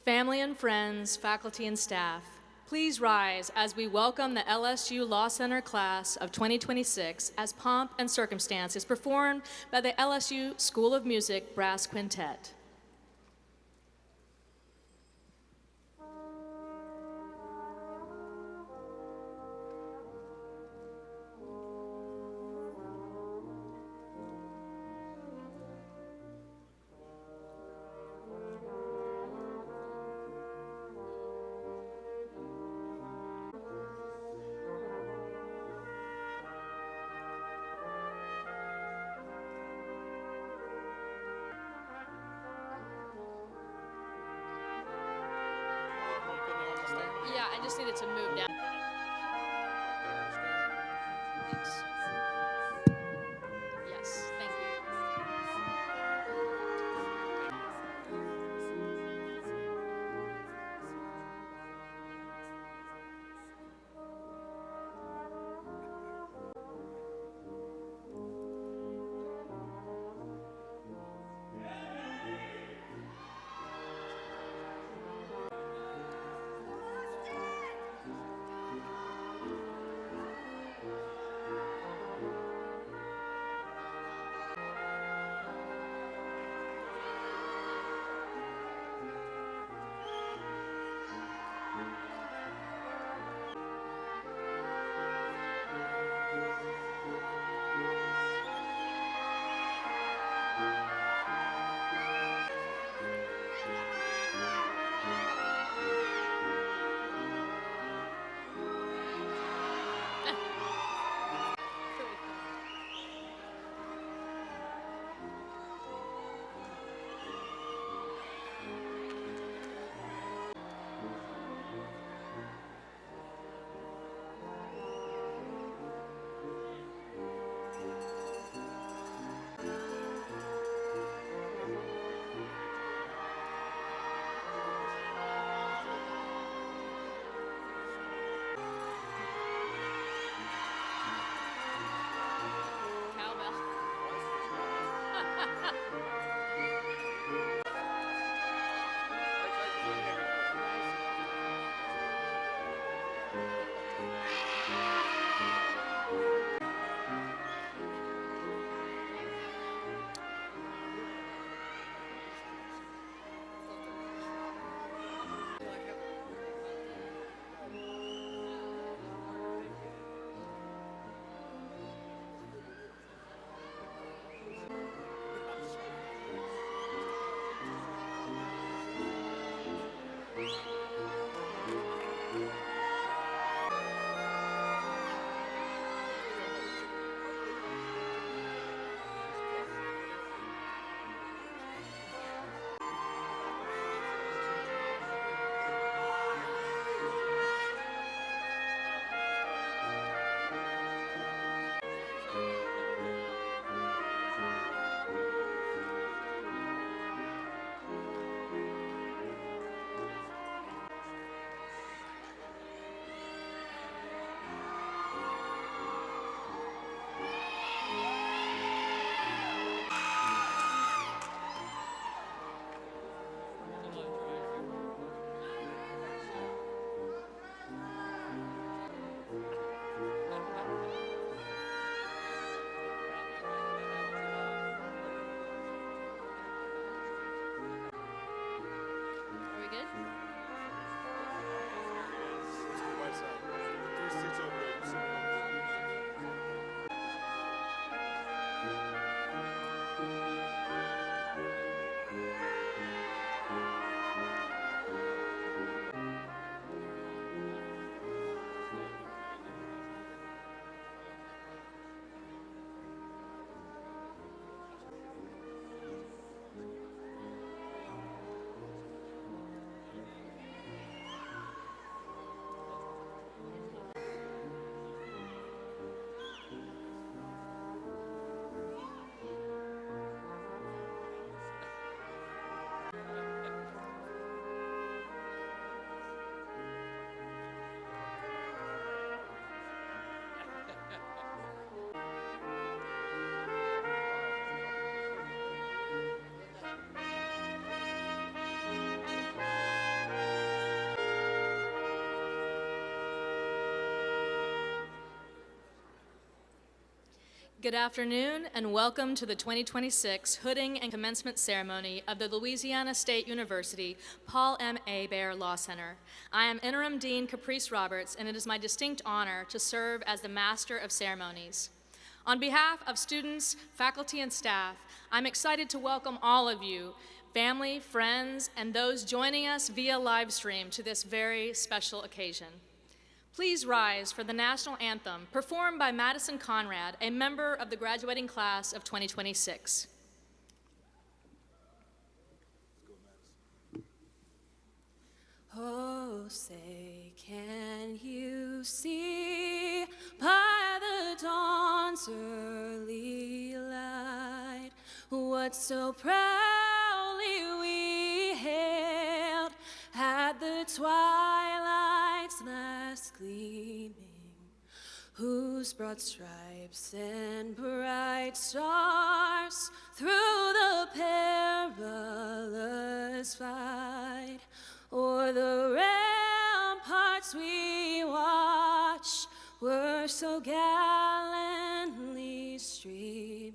Family and friends, faculty and staff, please rise as we welcome the LSU Law Center class of 2026 as Pomp and Circumstance is performed by the LSU School of Music Brass Quintet. Yeah, I just needed to move down. Thanks. Yes, thank you. Good afternoon and welcome to the 2026 Hooding and Commencement Ceremony of the Louisiana State University Paul M. Hebert Law Center. I am Interim Dean Caprice Roberts, and it is my distinct honor to serve as the Master of Ceremonies. On behalf of students, faculty, and staff, I'm excited to welcome all of you, family, friends, and those joining us via live stream to this very special occasion. Please rise for the national anthem performed by Madison Conrad, a member of the graduating class of 2026. Oh, say, can you see by the dawn's early light what so proudly we hailed at the twilight's last gleaming, whose broad stripes and bright stars through the perilous fight o'er the ramparts we watch were so gallantly streaming,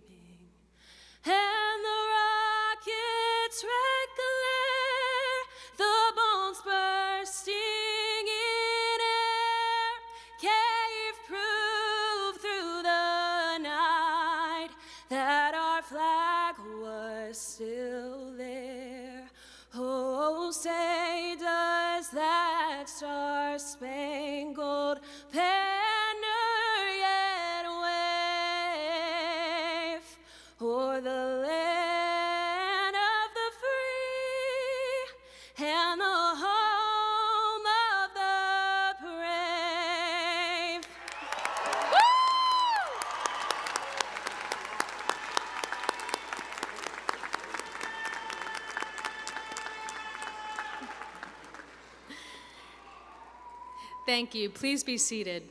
and the rocket's red glare, the bones bursting in air, gave proof through the night that our flag was still there. Oh, say, does that star-spangled banner yet wave o'er the land of the free and the home of the brave? Woo! Thank you. Please be seated.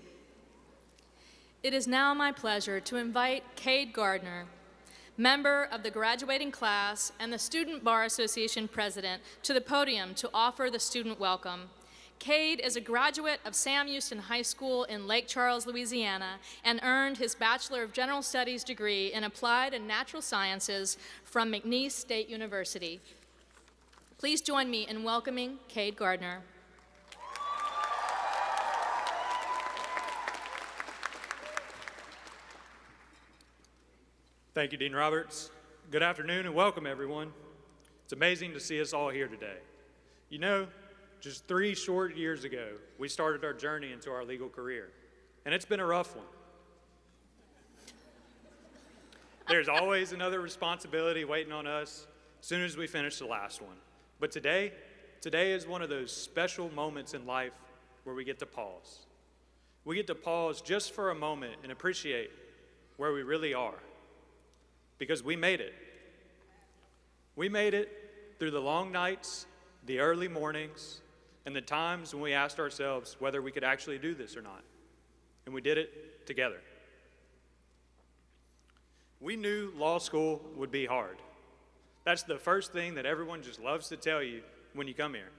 It is now my pleasure to invite Cade Gardner, member of the graduating class and the Student Bar Association president, to the podium to offer the student welcome. Cade is a graduate of Sam Houston High School in Lake Charles, Louisiana, and earned his Bachelor of General Studies degree in Applied and Natural Sciences from McNeese State University. Please join me in welcoming Cade Gardner. Thank you, Dean Roberts. Good afternoon and welcome, everyone. It's amazing to see us all here today. You know, just 3 short years ago, we started our journey into our legal career, and it's been a rough one. There's always another responsibility waiting on us as soon as we finish the last one. But today is one of those special moments in life where we get to pause. We get to pause just for a moment and appreciate where we really are. Because we made it. We made it through the long nights, the early mornings, and the times when we asked ourselves whether we could actually do this or not. And we did it together. We knew law school would be hard. That's the first thing that everyone just loves to tell you when you come here.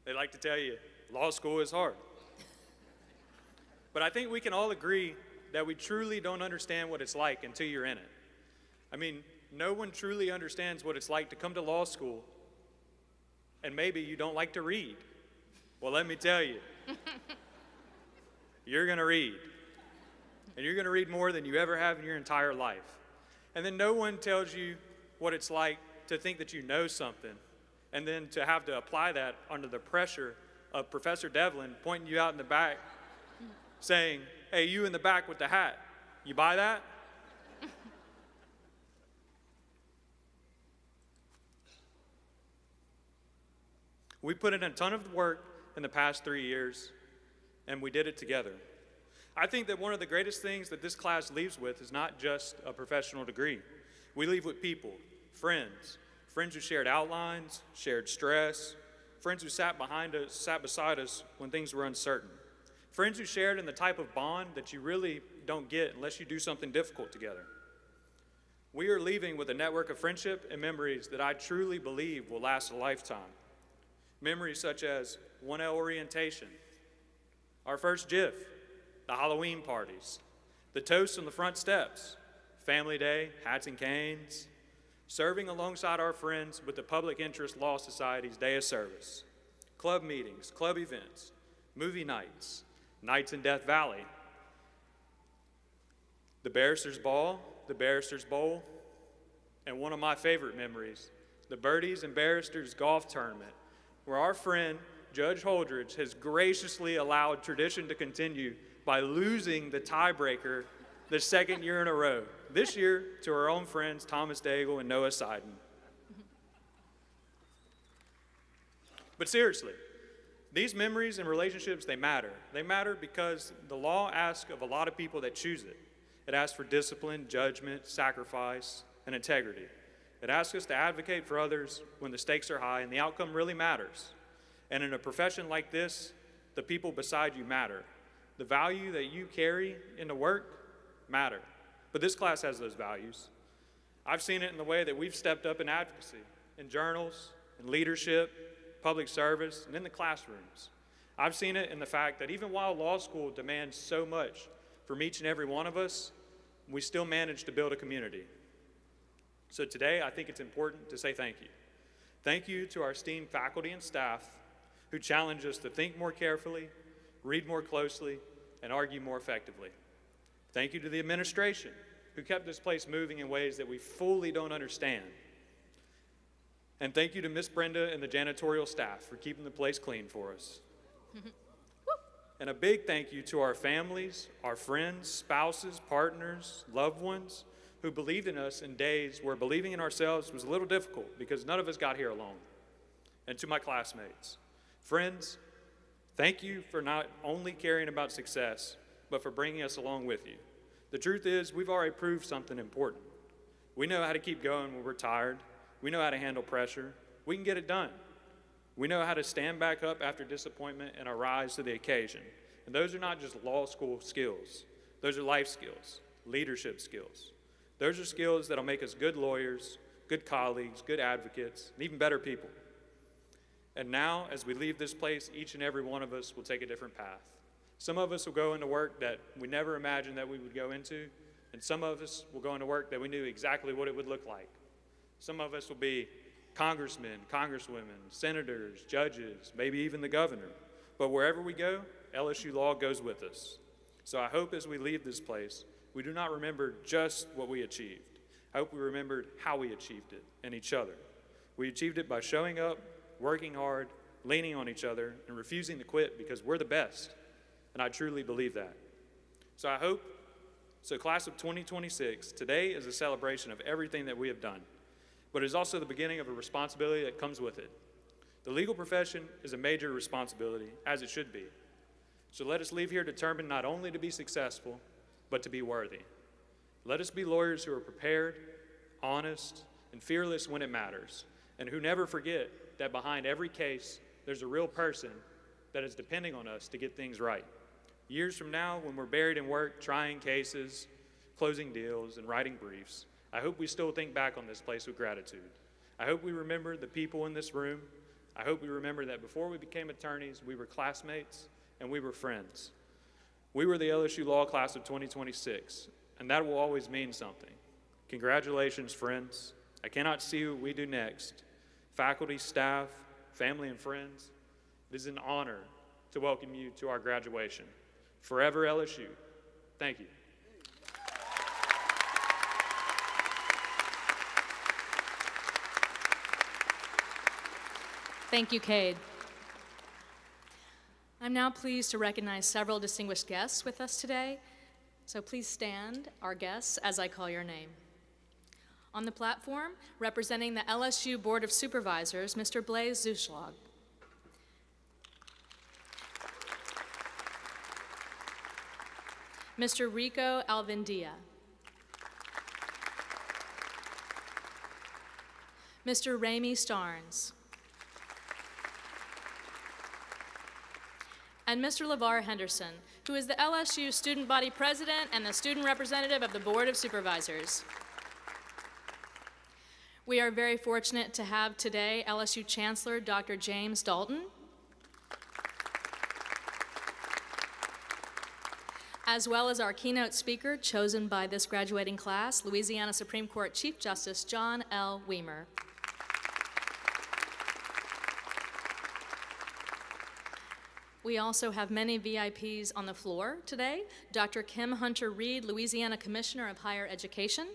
They like to tell you, law school is hard. But I think we can all agree that we truly don't understand what it's like until you're in it. I mean, no one truly understands what it's like to come to law school, and maybe you don't like to read. Well, let me tell you, you're going to read, and you're going to read more than you ever have in your entire life. And then no one tells you what it's like to think that you know something, and then to have to apply that under the pressure of Professor Devlin pointing you out in the back, saying, hey, you in the back with the hat, you buy that? We put in a ton of work in the past 3 years, and we did it together. I think that one of the greatest things that this class leaves with is not just a professional degree. We leave with people, friends who shared outlines, shared stress, friends who sat beside us when things were uncertain, friends who shared in the type of bond that you really don't get unless you do something difficult together. We are leaving with a network of friendship and memories that I truly believe will last a lifetime. Memories such as 1L orientation, our first GIF, the Halloween parties, the toast on the front steps, Family Day, hats and canes, serving alongside our friends with the Public Interest Law Society's Day of Service, club meetings, club events, movie nights, nights in Death Valley, the Barristers Ball, the Barristers Bowl, and one of my favorite memories, the Birdies and Barristers Golf Tournament, where our friend Judge Holdridge has graciously allowed tradition to continue by losing the tiebreaker the second year in a row, this year to our own friends Thomas Daigle and Noah Seiden. But seriously, these memories and relationships, they matter. They matter because the law asks of a lot of people that choose it. It asks for discipline, judgment, sacrifice, and integrity. It asks us to advocate for others when the stakes are high and the outcome really matters. And in a profession like this, the people beside you matter. The value that you carry into work matter. But this class has those values. I've seen it in the way that we've stepped up in advocacy, in journals, in leadership, public service, and in the classrooms. I've seen it in the fact that even while law school demands so much from each and every one of us, we still manage to build a community. So today, I think it's important to say thank you. Thank you to our esteemed faculty and staff who challenge us to think more carefully, read more closely, and argue more effectively. Thank you to the administration who kept this place moving in ways that we fully don't understand. And thank you to Miss Brenda and the janitorial staff for keeping the place clean for us. And a big thank you to our families, our friends, spouses, partners, loved ones who believed in us in days where believing in ourselves was a little difficult because none of us got here alone. And to my classmates, friends, thank you for not only caring about success, but for bringing us along with you. The truth is, we've already proved something important. We know how to keep going when we're tired. We know how to handle pressure. We can get it done. We know how to stand back up after disappointment and arise to the occasion. And those are not just law school skills. Those are life skills, leadership skills. Those are skills that'll make us good lawyers, good colleagues, good advocates, and even better people. And now, as we leave this place, each and every one of us will take a different path. Some of us will go into work that we never imagined that we would go into, and some of us will go into work that we knew exactly what it would look like. Some of us will be congressmen, congresswomen, senators, judges, maybe even the governor. But wherever we go, LSU law goes with us. So I hope as we leave this place, we do not remember just what we achieved. I hope we remembered how we achieved it and each other. We achieved it by showing up, working hard, leaning on each other, and refusing to quit because we're the best. And I truly believe that. So class of 2026, today is a celebration of everything that we have done, but it's also the beginning of a responsibility that comes with it. The legal profession is a major responsibility, as it should be. So let us leave here determined not only to be successful, but to be worthy. Let us be lawyers who are prepared, honest, and fearless when it matters, and who never forget that behind every case, there's a real person that is depending on us to get things right. Years from now, when we're buried in work, trying cases, closing deals, and writing briefs, I hope we still think back on this place with gratitude. I hope we remember the people in this room. I hope we remember that before we became attorneys, we were classmates and we were friends. We were the LSU Law Class of 2026, and that will always mean something. Congratulations, friends. I cannot see what we do next. Faculty, staff, family, and friends, it is an honor to welcome you to our graduation. Forever LSU. Thank you. Thank you, Cade. I'm now pleased to recognize several distinguished guests with us today. So please stand, our guests, as I call your name. On the platform, representing the LSU Board of Supervisors, Mr. Blaise Zuschlag. Mr. Rico Alvindia. Mr. Ramey Starnes. And Mr. LeVar Henderson, who is the LSU Student Body President and the Student Representative of the Board of Supervisors. We are very fortunate to have today LSU Chancellor Dr. James Dalton, as well as our keynote speaker chosen by this graduating class, Louisiana Supreme Court Chief Justice John L. Weimer. We also have many VIPs on the floor today. Dr. Kim Hunter Reed, Louisiana Commissioner of Higher Education.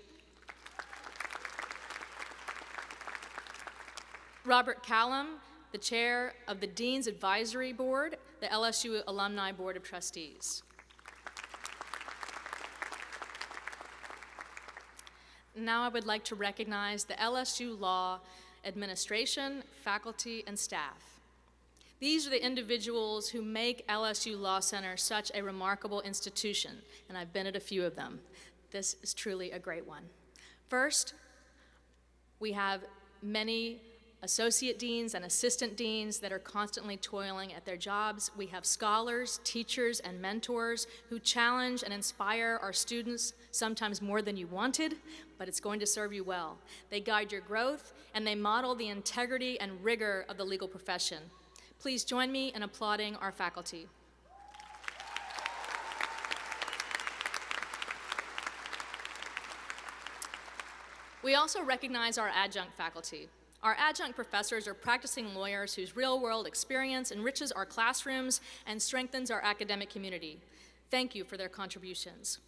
Robert Callum, the Chair of the Dean's Advisory Board, the LSU Alumni Board of Trustees. Now I would like to recognize the LSU Law Administration, faculty, and staff. These are the individuals who make LSU Law Center such a remarkable institution, and I've been at a few of them. This is truly a great one. First, we have many associate deans and assistant deans that are constantly toiling at their jobs. We have scholars, teachers, and mentors who challenge and inspire our students, sometimes more than you wanted, but it's going to serve you well. They guide your growth, and they model the integrity and rigor of the legal profession. Please join me in applauding our faculty. We also recognize our adjunct faculty. Our adjunct professors are practicing lawyers whose real-world experience enriches our classrooms and strengthens our academic community. Thank you for their contributions.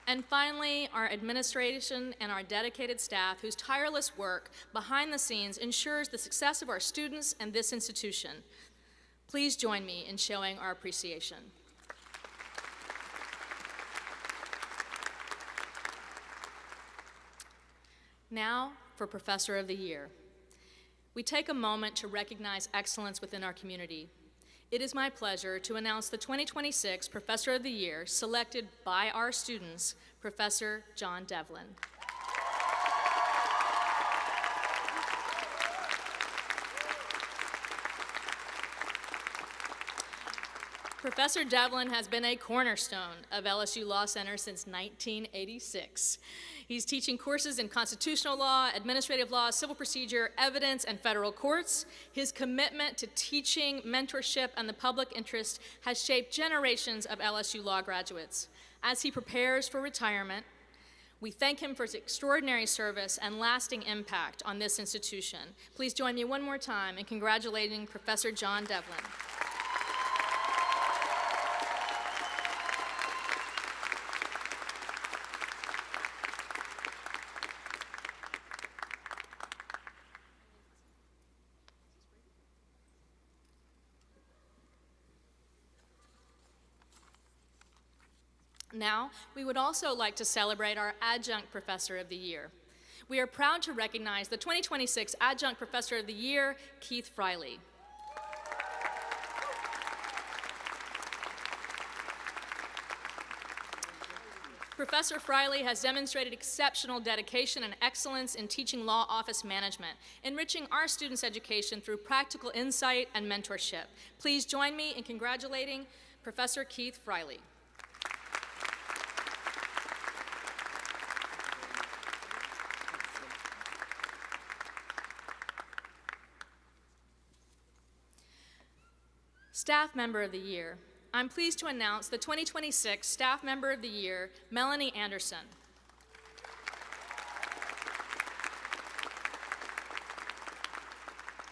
And finally, our administration and our dedicated staff whose tireless work behind the scenes ensures the success of our students and this institution. Please join me in showing our appreciation. Now for Professor of the Year. We take a moment to recognize excellence within our community. It is my pleasure to announce the 2026 Professor of the Year, selected by our students, Professor John Devlin. Professor Devlin has been a cornerstone of LSU Law Center since 1986. He's teaching courses in constitutional law, administrative law, civil procedure, evidence, and federal courts. His commitment to teaching, mentorship, and the public interest has shaped generations of LSU law graduates. As he prepares for retirement, we thank him for his extraordinary service and lasting impact on this institution. Please join me one more time in congratulating Professor John Devlin. Now, we would also like to celebrate our Adjunct Professor of the Year. We are proud to recognize the 2026 Adjunct Professor of the Year, Keith Friley. Professor Friley has demonstrated exceptional dedication and excellence in teaching law office management, enriching our students' education through practical insight and mentorship. Please join me in congratulating Professor Keith Friley. Staff Member of the Year. I'm pleased to announce the 2026 Staff Member of the Year, Melanie Anderson.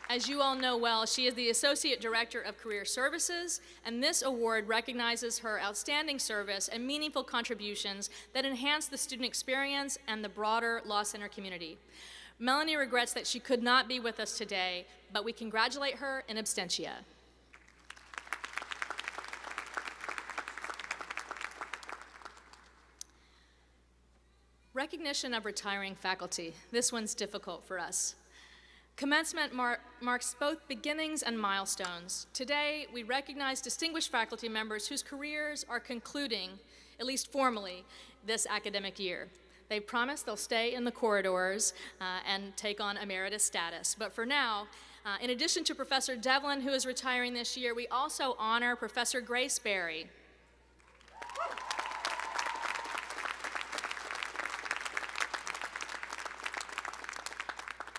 As you all know well, she is the Associate Director of Career Services, and this award recognizes her outstanding service and meaningful contributions that enhance the student experience and the broader Law Center community. Melanie regrets that she could not be with us today, but we congratulate her in absentia. Recognition of retiring faculty. This one's difficult for us. Commencement marks both beginnings and milestones. Today, we recognize distinguished faculty members whose careers are concluding, at least formally, this academic year. They promise they'll stay in the corridors and take on emeritus status. But for now, in addition to Professor Devlin, who is retiring this year, we also honor Professor Grace Berry.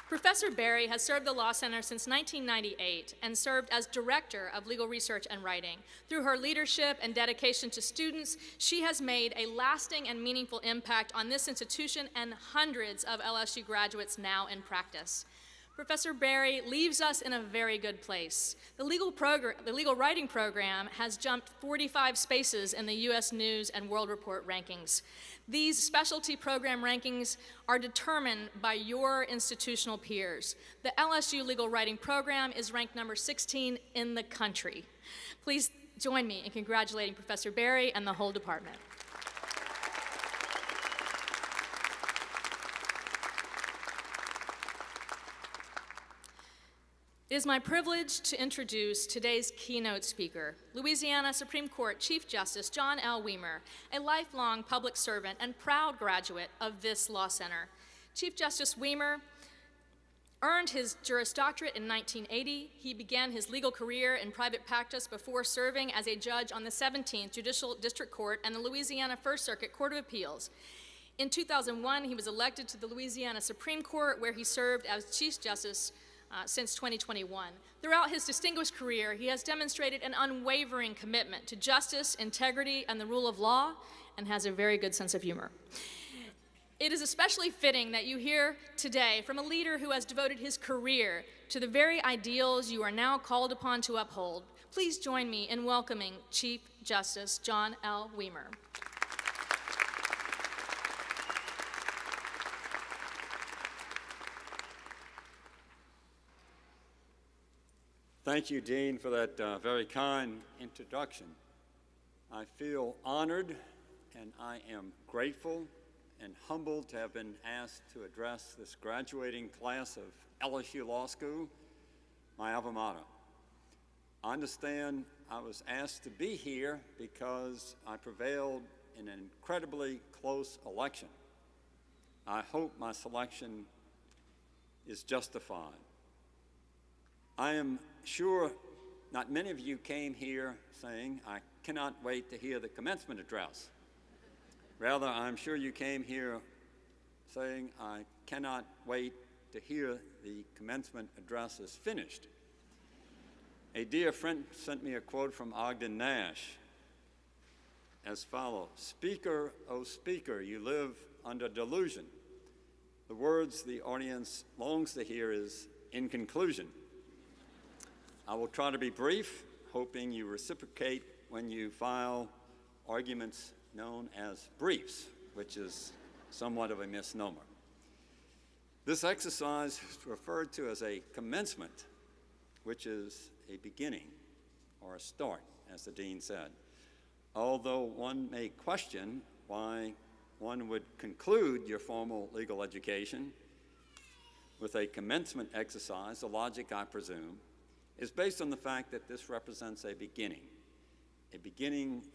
Professor Berry has served the Law Center since 1998 and served as Director of Legal Research and Writing. Through her leadership and dedication to students, she has made a lasting and meaningful impact on this institution and hundreds of LSU graduates now in practice. Professor Berry leaves us in a very good place. The legal writing program has jumped 45 spaces in the U.S. News and World Report rankings. These specialty program rankings are determined by your institutional peers. The LSU legal writing program is ranked number 16 in the country. Please join me in congratulating Professor Berry and the whole department. It is my privilege to introduce today's keynote speaker, Louisiana Supreme Court Chief Justice John L. Weimer, a lifelong public servant and proud graduate of this law center. Chief Justice Weimer earned his Juris Doctorate in 1980. He began his legal career in private practice before serving as a judge on the 17th Judicial District Court and the Louisiana First Circuit Court of Appeals. In 2001, he was elected to the Louisiana Supreme Court, where he served as Chief Justice since 2021. Throughout his distinguished career, he has demonstrated an unwavering commitment to justice, integrity, and the rule of law, and has a very good sense of humor. It is especially fitting that you hear today from a leader who has devoted his career to the very ideals you are now called upon to uphold. Please join me in welcoming Chief Justice John L. Weimer. Thank you, Dean, for that very kind introduction. I feel honored and I am grateful and humbled to have been asked to address this graduating class of LSU Law School, my alma mater. I understand I was asked to be here because I prevailed in an incredibly close election. I hope my selection is justified. I am sure not many of you came here saying, I cannot wait to hear the commencement address. Rather, I'm sure you came here saying, I cannot wait to hear the commencement address is finished. A dear friend sent me a quote from Ogden Nash as follows: "Speaker, oh speaker, you live under delusion. The words the audience longs to hear is, in conclusion." I will try to be brief, hoping you reciprocate when you file arguments known as briefs, which is somewhat of a misnomer. This exercise is referred to as a commencement, which is a beginning or a start, as the dean said. Although one may question why one would conclude your formal legal education with a commencement exercise, the logic, I presume, is based on the fact that this represents a beginning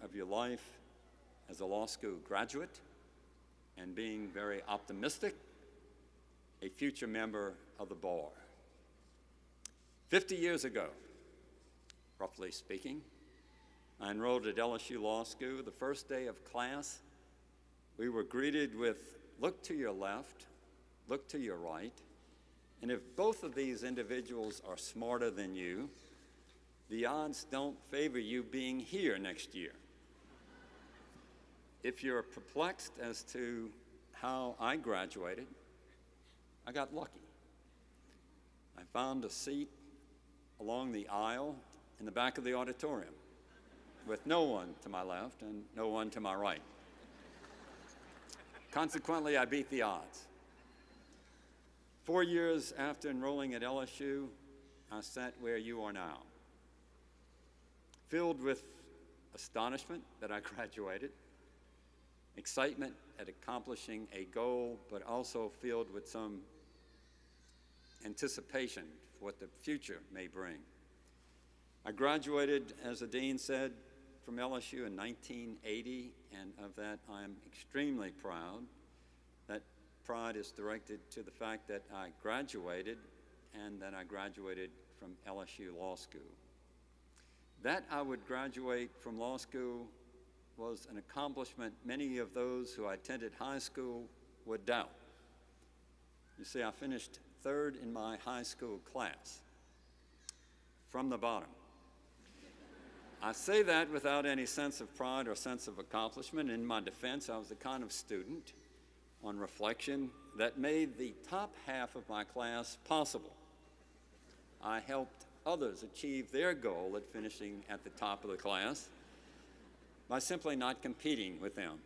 of your life as a law school graduate, and being very optimistic, a future member of the bar. 50 years ago, roughly speaking, I enrolled at LSU Law School. The first day of class, we were greeted with, look to your left, look to your right, and if both of these individuals are smarter than you, the odds don't favor you being here next year. If you're perplexed as to how I graduated, I got lucky. I found a seat along the aisle in the back of the auditorium with no one to my left and no one to my right. Consequently, I beat the odds. 4 years after enrolling at LSU, I sat where you are now, filled with astonishment that I graduated, excitement at accomplishing a goal, but also filled with some anticipation for what the future may bring. I graduated, as the dean said, from LSU in 1980, and of that I am extremely proud. That pride is directed to the fact that I graduated and that I graduated from LSU Law School. That I would graduate from law school was an accomplishment many of those who attended high school would doubt. You see, I finished third in my high school class, from the bottom. I say that without any sense of pride or sense of accomplishment. In my defense, I was the kind of student, on reflection, that made the top half of my class possible. I helped others achieve their goal at finishing at the top of the class by simply not competing with them.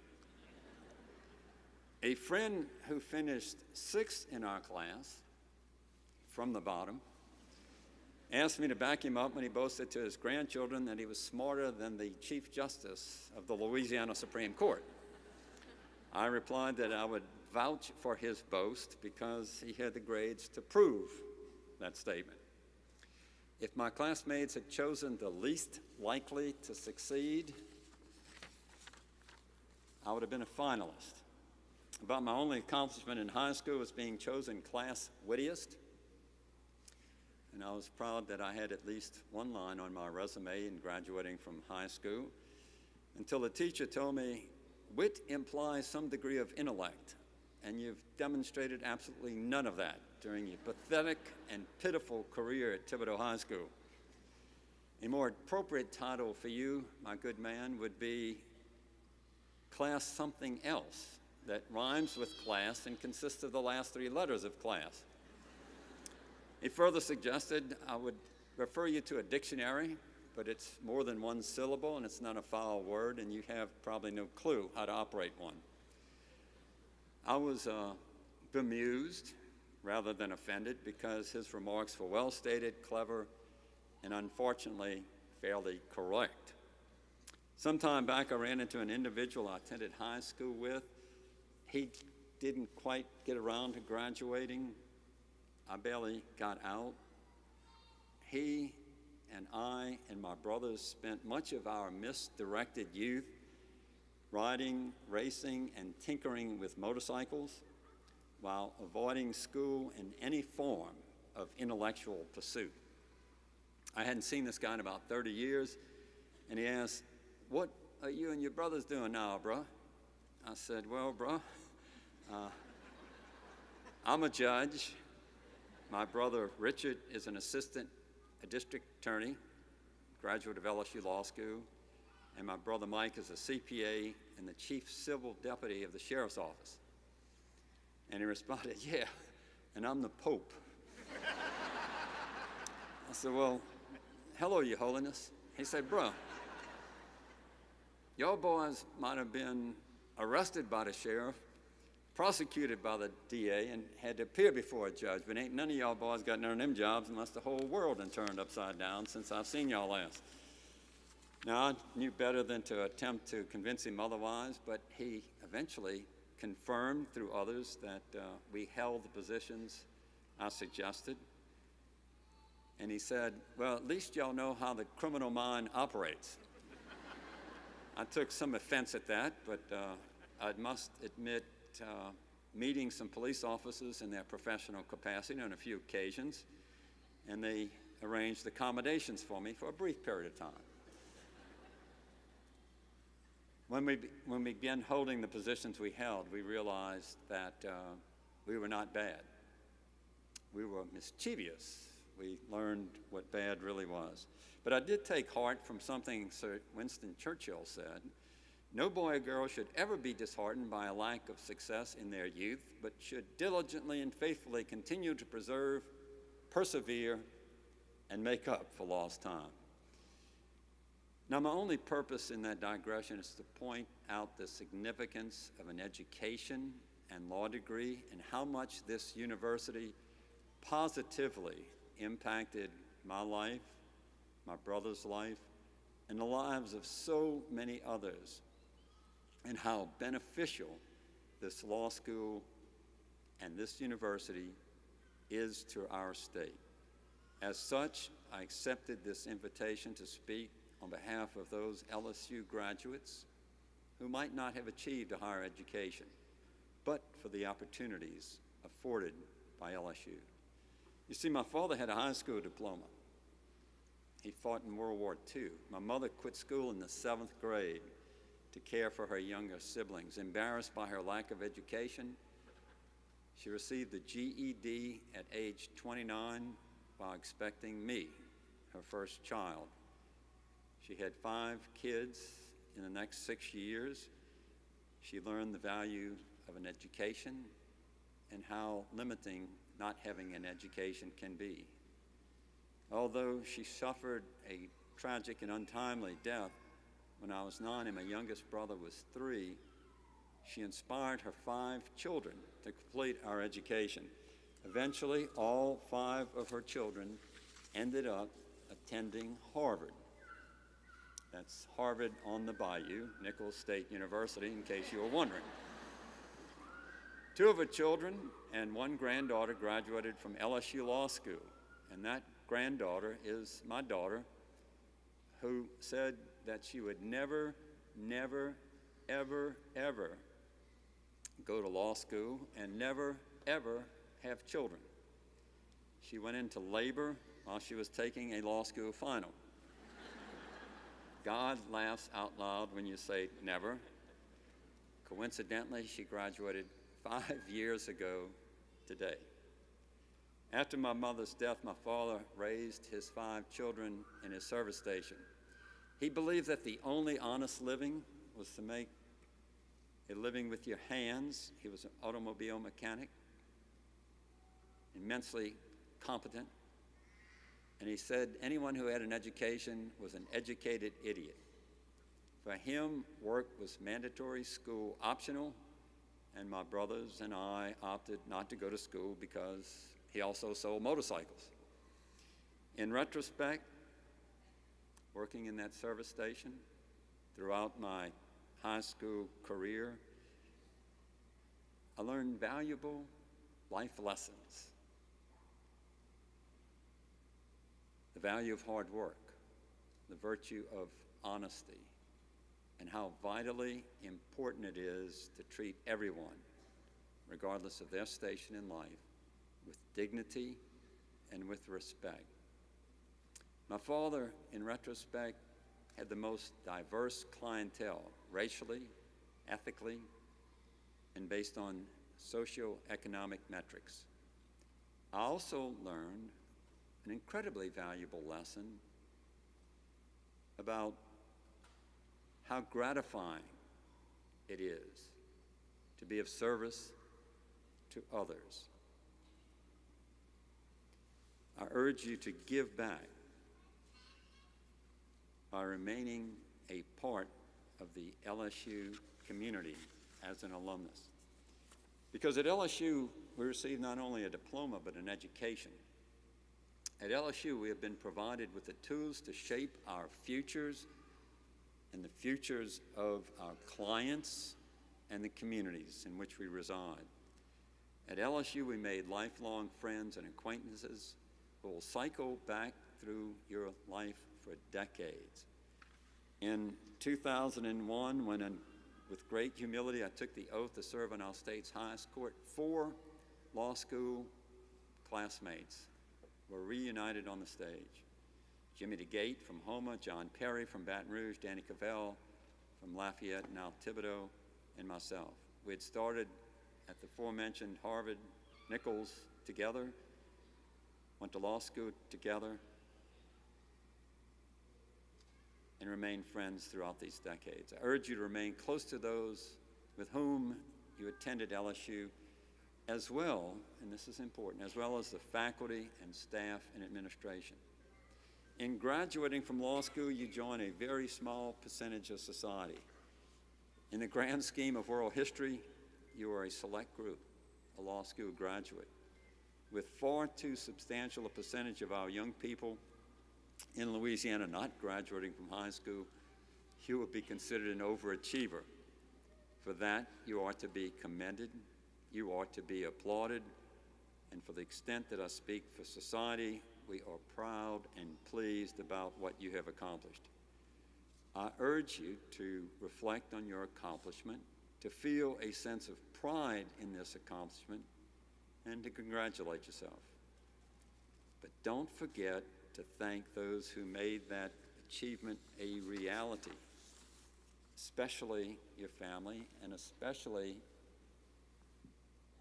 A friend who finished sixth in our class, from the bottom, asked me to back him up when he boasted to his grandchildren that he was smarter than the Chief Justice of the Louisiana Supreme Court. I replied that I would vouch for his boast because he had the grades to prove that statement. If my classmates had chosen the least likely to succeed, I would have been a finalist. About my only accomplishment in high school was being chosen class wittiest. And I was proud that I had at least one line on my resume in graduating from high school, until the teacher told me, wit implies some degree of intellect, and you've demonstrated absolutely none of that during your pathetic and pitiful career at Thibodeau High School. A more appropriate title for you, my good man, would be class something else that rhymes with class and consists of the last three letters of class. He further suggested I would refer you to a dictionary, but it's more than one syllable and it's not a foul word, and you have probably no clue how to operate one. I was bemused rather than offended because his remarks were well stated, clever, and unfortunately fairly correct. Sometime back, I ran into an individual I attended high school with. He didn't quite get around to graduating. I barely got out. He and I and my brothers spent much of our misdirected youth riding, racing, and tinkering with motorcycles while avoiding school and any form of intellectual pursuit. I hadn't seen this guy in about 30 years, and he asked, "What are you and your brothers doing now, bruh?" I said, "Well, bruh, I'm a judge. My brother Richard is an assistant district attorney, graduate of LSU Law School, and my brother Mike is a CPA and the chief civil deputy of the sheriff's office." And he responded, "Yeah, and I'm the Pope." I said, "Well, hello, Your Holiness." He said, "Bro, your boys might have been arrested by the sheriff, prosecuted by the DA, and had to appear before a judge, but ain't none of y'all boys got none of them jobs unless the whole world done turned upside down since I've seen y'all last." Now, I knew better than to attempt to convince him otherwise, but he eventually confirmed through others that we held the positions I suggested. And he said, "Well, at least y'all know how the criminal mind operates." I took some offense at that, but I must admit, meeting some police officers in their professional capacity on a few occasions, and they arranged accommodations for me for a brief period of time. When we began holding the positions we held, we realized that we were not bad. We were mischievous. We learned what bad really was. But I did take heart from something Sir Winston Churchill said. "No boy or girl should ever be disheartened by a lack of success in their youth, but should diligently and faithfully continue to preserve, persevere, and make up for lost time." Now, my only purpose in that digression is to point out the significance of an education and law degree and how much this university positively impacted my life, my brother's life, and the lives of so many others, and how beneficial this law school and this university is to our state. As such, I accepted this invitation to speak on behalf of those LSU graduates who might not have achieved a higher education, but for the opportunities afforded by LSU. You see, my father had a high school diploma. He fought in World War II. My mother quit school in the 7th grade to care for her younger siblings. Embarrassed by her lack of education, She received the GED at age 29 while expecting me, her first child. She had 5 kids in the next 6 years. She learned the value of an education and how limiting not having an education can be. Although she suffered a tragic and untimely death when I was 9 and my youngest brother was 3, she inspired her 5 children to complete our education. Eventually, all 5 of her children ended up attending Harvard. That's Harvard on the Bayou, Nichols State University, in case you were wondering. 2 of her children and 1 granddaughter graduated from LSU Law School, and that granddaughter is my daughter, who said that she would never, ever go to law school and never, ever have children. She went into labor while she was taking a law school final. God laughs out loud when you say never. Coincidentally, she graduated 5 years ago today. After my mother's death, my father raised his 5 children in his service station. He believed that the only honest living was to make a living with your hands. He was an automobile mechanic, immensely competent. And he said anyone who had an education was an educated idiot. For him, work was mandatory, school optional, and my brothers and I opted not to go to school because he also sold motorcycles. In retrospect, working in that service station throughout my high school career, I learned valuable life lessons. The value of hard work, the virtue of honesty, and how vitally important it is to treat everyone, regardless of their station in life, with dignity and with respect. My father, in retrospect, had the most diverse clientele, racially, ethically, and based on socioeconomic metrics. I also learned an incredibly valuable lesson about how gratifying it is to be of service to others. I urge you to give back by remaining a part of the LSU community as an alumnus. Because at LSU, we receive not only a diploma, but an education. At LSU, we have been provided with the tools to shape our futures and the futures of our clients and the communities in which we reside. At LSU, we made lifelong friends and acquaintances who will cycle back through your life for decades. In 2001, when with great humility I took the oath to serve on our state's highest court, 4 law school classmates were reunited on the stage. Jimmy DeGate from Houma, John Perry from Baton Rouge, Danny Cavell from Lafayette, now Thibodeau, and myself. We had started at the aforementioned Harvard, Nichols together, went to law school together, and remained friends throughout these decades. I urge you to remain close to those with whom you attended LSU, as well, and this is important, as well as the faculty and staff and administration. In graduating from law school, you join a very small percentage of society. In the grand scheme of world history, you are a select group, a law school graduate. With far too substantial a percentage of our young people in Louisiana not graduating from high school, you will be considered an overachiever. For that, you are to be commended, you are to be applauded, and for the extent that I speak for society, we are proud and pleased about what you have accomplished. I urge you to reflect on your accomplishment, to feel a sense of pride in this accomplishment, and to congratulate yourself. But don't forget to thank those who made that achievement a reality, especially your family and especially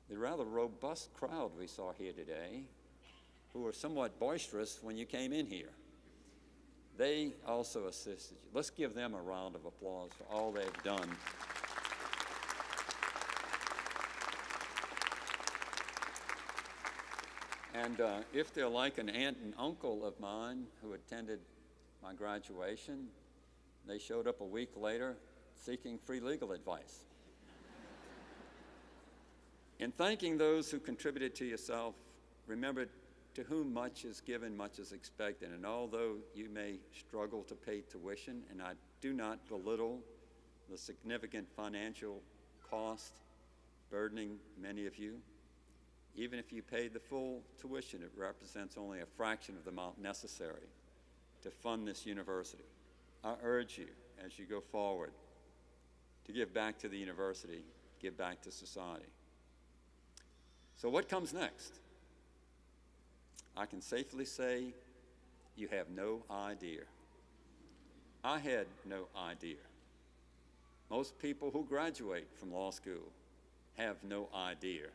the rather robust crowd we saw here today, who were somewhat boisterous when you came in here. They also assisted you. Let's give them a round of applause for all they've done. And if they're like an aunt and uncle of mine who attended my graduation, they showed up a week later seeking free legal advice. In thanking those who contributed to yourself, remember, to whom much is given, much is expected. And although you may struggle to pay tuition, and I do not belittle the significant financial cost burdening many of you, even if you paid the full tuition, it represents only a fraction of the amount necessary to fund this university. I urge you, as you go forward, to give back to the university, give back to society. So what comes next? I can safely say you have no idea. I had no idea. Most people who graduate from law school have no idea,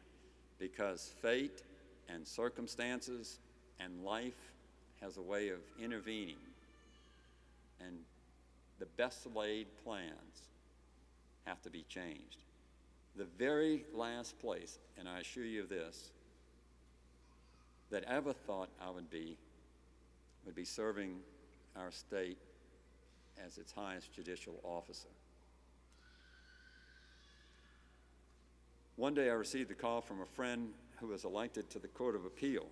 because fate and circumstances and life has a way of intervening, and the best laid plans have to be changed. The very last place, and I assure you of this, that I ever thought I would be serving our state as its highest judicial officer. One day I received a call from a friend who was elected to the Court of Appeal,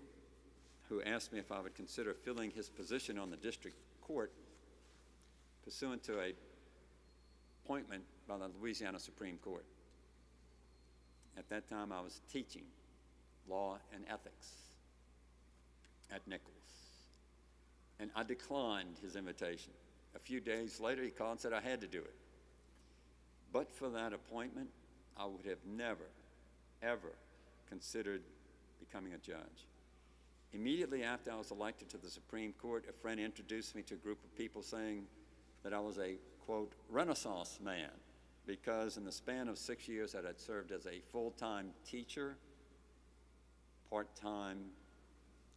who asked me if I would consider filling his position on the district court pursuant to an appointment by the Louisiana Supreme Court. At that time, I was teaching law and ethics at Nichols, and I declined his invitation. A few days later, he called and said I had to do it. But for that appointment, I would have never, ever considered becoming a judge. Immediately after I was elected to the Supreme Court, a friend introduced me to a group of people saying that I was a, quote, Renaissance man, because in the span of 6 years I had served as a full-time teacher, part-time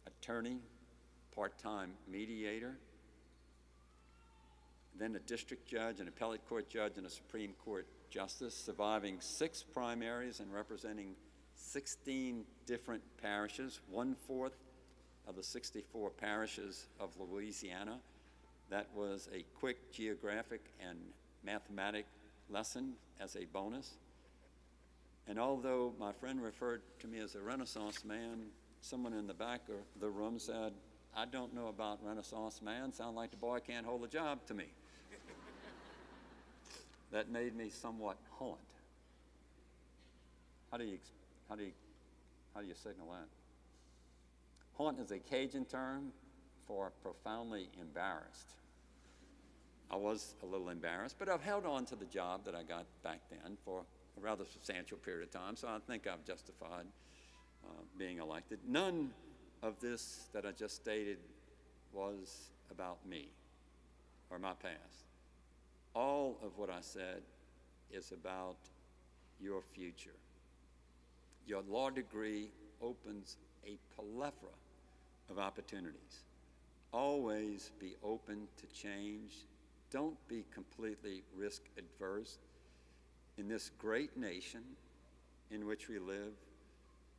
attorney, part-time mediator, then a district judge, an appellate court judge, and a Supreme Court justice, surviving 6 primaries and representing 16 different parishes, 1/4 of the 64 parishes of Louisiana. That was a quick geographic and mathematic lesson as a bonus. And although my friend referred to me as a Renaissance man, someone in the back of the room said, I don't know about Renaissance man, sound like the boy can't hold a job to me. That made me somewhat haunt. How do you signal that? Haunt is a Cajun term for profoundly embarrassed. I was a little embarrassed, but I've held on to the job that I got back then for a rather substantial period of time, so I think I've justified being elected. None of this that I just stated was about me or my past. All of what I said is about your future. Your law degree opens a plethora of opportunities. Always be open to change. Don't be completely risk adverse. In this great nation in which we live,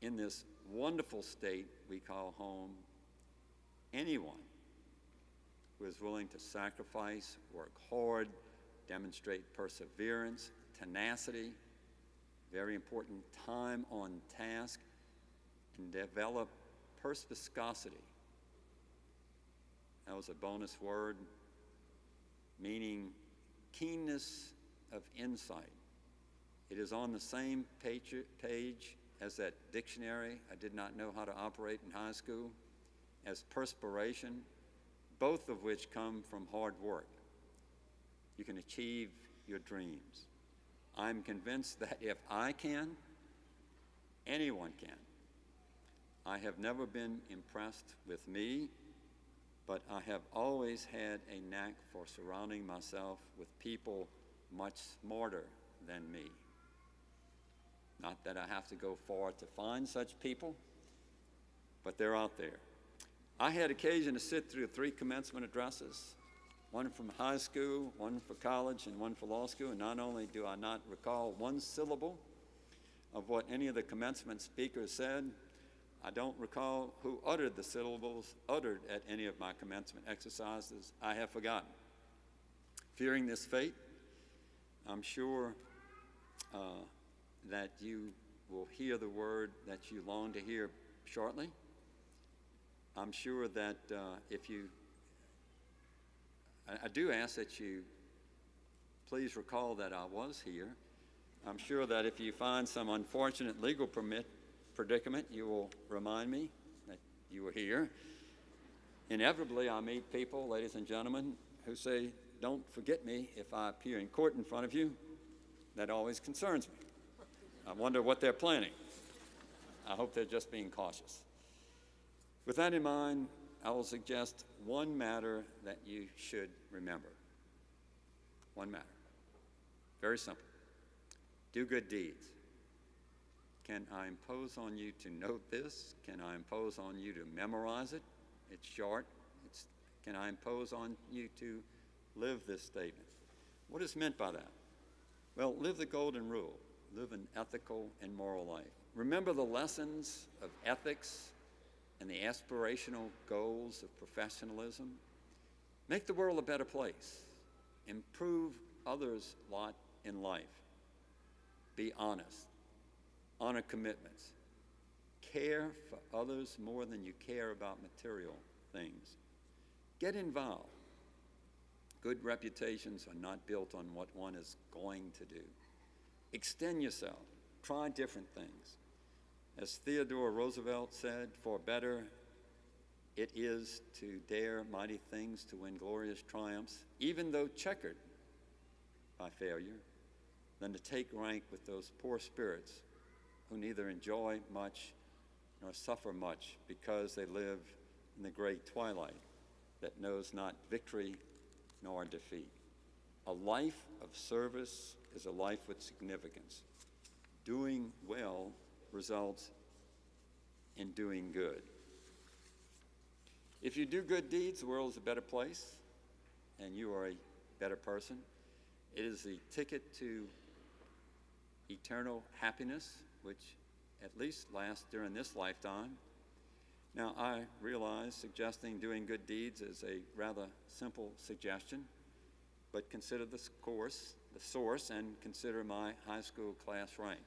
in this wonderful state we call home, anyone who is willing to sacrifice, work hard, demonstrate perseverance, tenacity, very important time on task, and develop perspicacity. That was a bonus word, meaning keenness of insight. It is on the same page as that dictionary I did not know how to operate in high school, as perspiration, both of which come from hard work. You can achieve your dreams. I'm convinced that if I can, anyone can. I have never been impressed with me, but I have always had a knack for surrounding myself with people much smarter than me. Not that I have to go far to find such people, but they're out there. I had occasion to sit through 3 commencement addresses, one from high school, one for college, and one for law school, and not only do I not recall one syllable of what any of the commencement speakers said, I don't recall who uttered the syllables uttered at any of my commencement exercises. I have forgotten. Fearing this fate, I'm sure that you will hear the word that you long to hear shortly. I'm sure that I do ask that you please recall that I was here. I'm sure that if you find some unfortunate legal predicament, you will remind me that you were here. Inevitably, I meet people, ladies and gentlemen, who say, "Don't forget me if I appear in court in front of you." That always concerns me. I wonder what they're planning. I hope they're just being cautious. With that in mind, I will suggest one matter that you should remember. One matter. Very simple. Do good deeds. Can I impose on you to note this? Can I impose on you to memorize it? It's short. Can I impose on you to live this statement? What is meant by that? Well, live the golden rule. Live an ethical and moral life. Remember the lessons of ethics and the aspirational goals of professionalism. Make the world a better place. Improve others' lot in life. Be honest. Honor commitments. Care for others more than you care about material things. Get involved. Good reputations are not built on what one is going to do. Extend yourself. Try different things. As Theodore Roosevelt said, "For better it is to dare mighty things to win glorious triumphs, even though checkered by failure, than to take rank with those poor spirits who neither enjoy much nor suffer much because they live in the great twilight that knows not victory nor defeat." A life of service is a life with significance. Doing well results in doing good. If you do good deeds, the world is a better place, and you are a better person. It is the ticket to eternal happiness, which at least lasts during this lifetime. Now, I realize suggesting doing good deeds is a rather simple suggestion, but consider the source, and consider my high school class rank.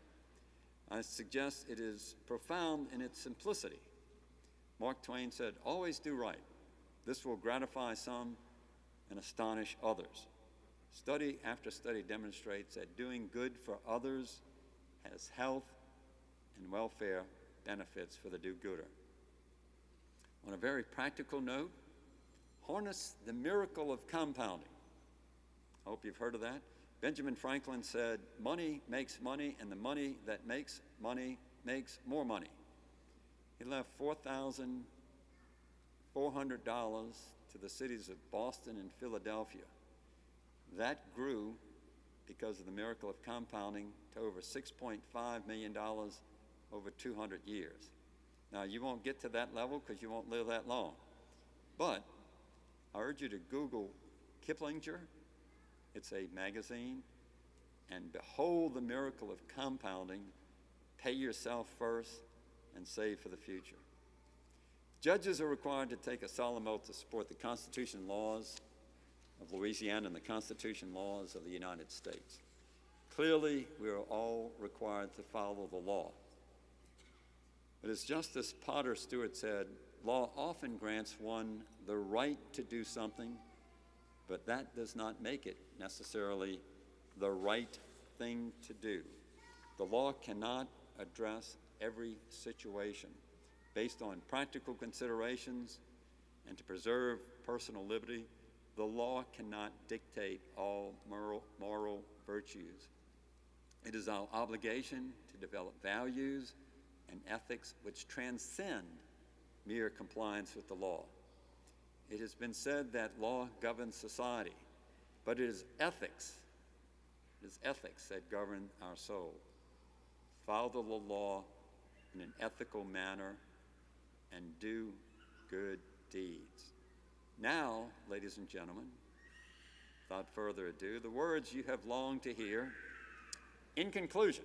I suggest it is profound in its simplicity. Mark Twain said, "Always do right. This will gratify some and astonish others." Study after study demonstrates that doing good for others has health and welfare benefits for the do-gooder. On a very practical note, harness the miracle of compounding. I hope you've heard of that. Benjamin Franklin said, "Money makes money, and the money that makes money makes more money." He left $4,400 to the cities of Boston and Philadelphia. That grew, because of the miracle of compounding, to over $6.5 million over 200 years. Now, you won't get to that level because you won't live that long. But I urge you to Google Kiplinger. It's a magazine, and behold the miracle of compounding. Pay yourself first and save for the future. Judges are required to take a solemn oath to support the Constitution and laws of Louisiana and the Constitution and laws of the United States. Clearly, we are all required to follow the law. But as Justice Potter Stewart said, law often grants one the right to do something, but that does not make it necessarily the right thing to do. The law cannot address every situation. Based on practical considerations and to preserve personal liberty, the law cannot dictate all moral virtues. It is our obligation to develop values and ethics which transcend mere compliance with the law. It has been said that law governs society, but it is ethics that govern our soul. follow the law in an ethical manner, and do good deeds. Now, ladies and gentlemen, without further ado, the words you have longed to hear. In conclusion,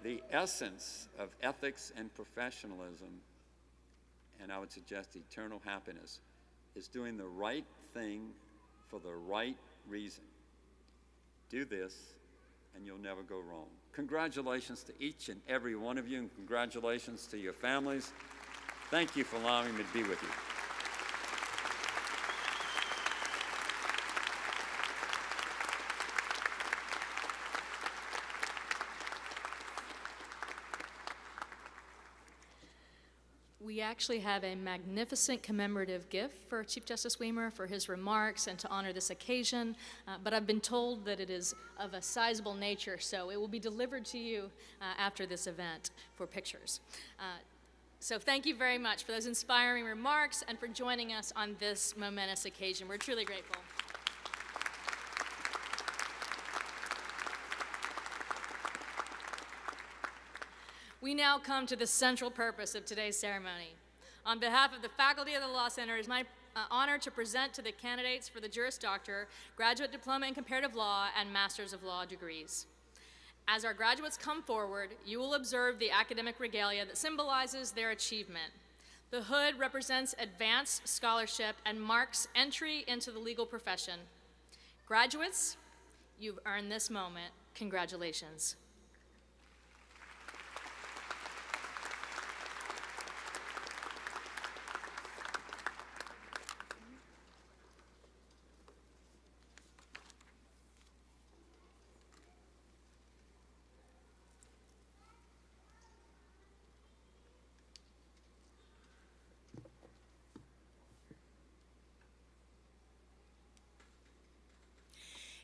the essence of ethics and professionalism, and I would suggest eternal happiness, is doing the right thing for the right reason. Do this, and you'll never go wrong. Congratulations to each and every one of you, and congratulations to your families. Thank you for allowing me to be with you. We actually have a magnificent commemorative gift for Chief Justice Weimer for his remarks and to honor this occasion, but I've been told that it is of a sizable nature, so it will be delivered to you after this event for pictures. So thank you very much for those inspiring remarks and for joining us on this momentous occasion. We're truly grateful. We now come to the central purpose of today's ceremony. On behalf of the faculty of the Law Center, it is my honor to present to the candidates for the Juris Doctor, Graduate Diploma in Comparative Law, and Masters of Law degrees. As our graduates come forward, you will observe the academic regalia that symbolizes their achievement. The hood represents advanced scholarship and marks entry into the legal profession. Graduates, you've earned this moment. Congratulations.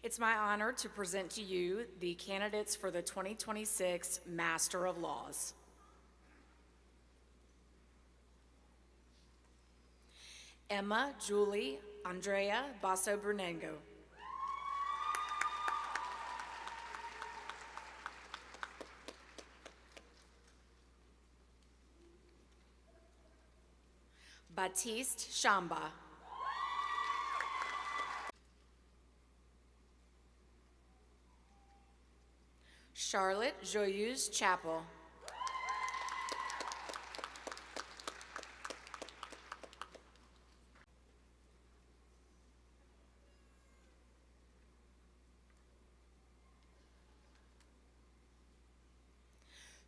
It's my honor to present to you the candidates for the 2026 Master of Laws. Emma Julie Andrea Basso Brunengo. Baptiste Shamba. Charlotte Joyeuse Chapel.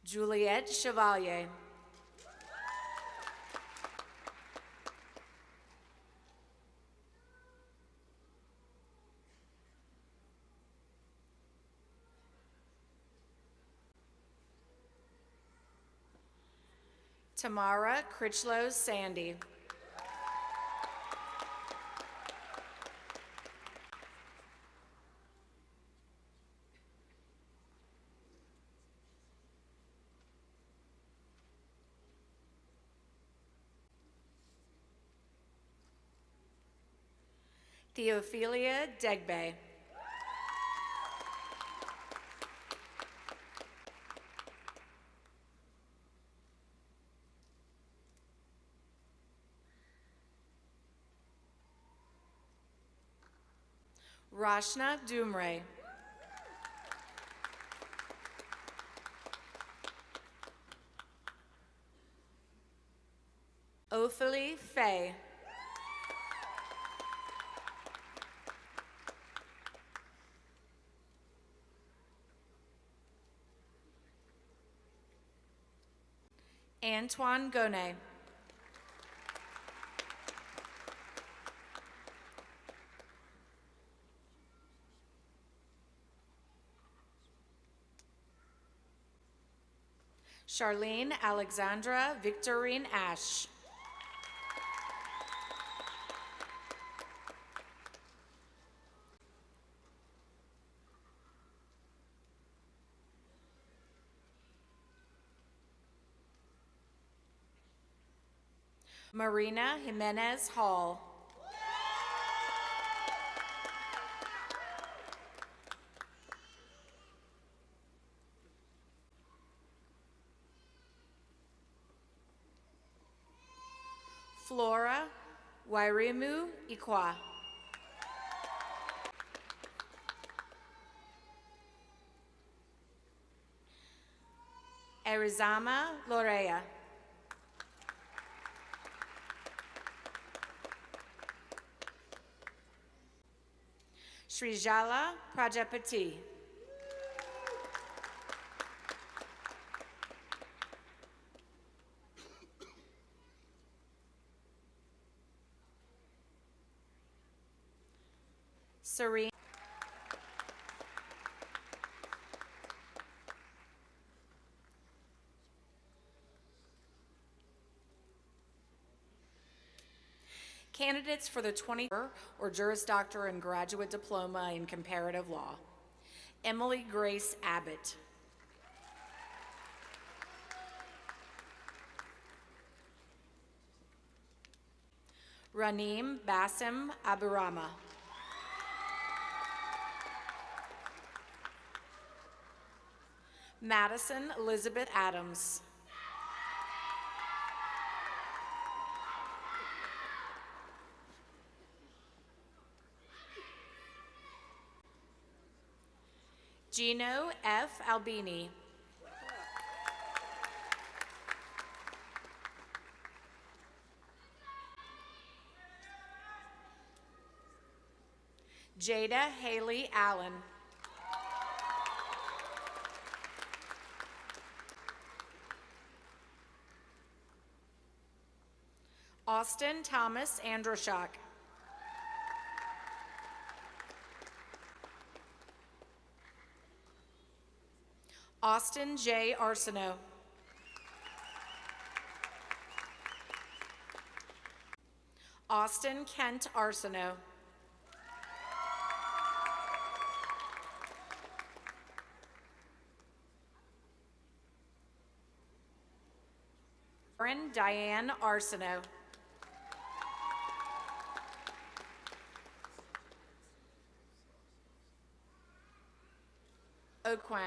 Juliette Chevalier. Tamara Critchlow Sandy. Theophilia Degbe. Rashna Dumre. Ophalie Fay. Antoine Gonet. Charlene Alexandra Victorine Ash. Marina Jimenez Hall. Flora Wairimu Ikwa. Arizama Lorea. Srijala Prajapati. Serene. Candidates for the 20 or Juris Doctor and Graduate Diploma in Comparative Law. Emily Grace Abbott. Raneem Basim Abirama. Madison Elizabeth Adams. Gino F. Albini. Jada Haley Allen. Austin Thomas Androshak. Austin J. Arsenault. Austin Kent Arsenault. Lauren Diane Arsenault. Aucoin.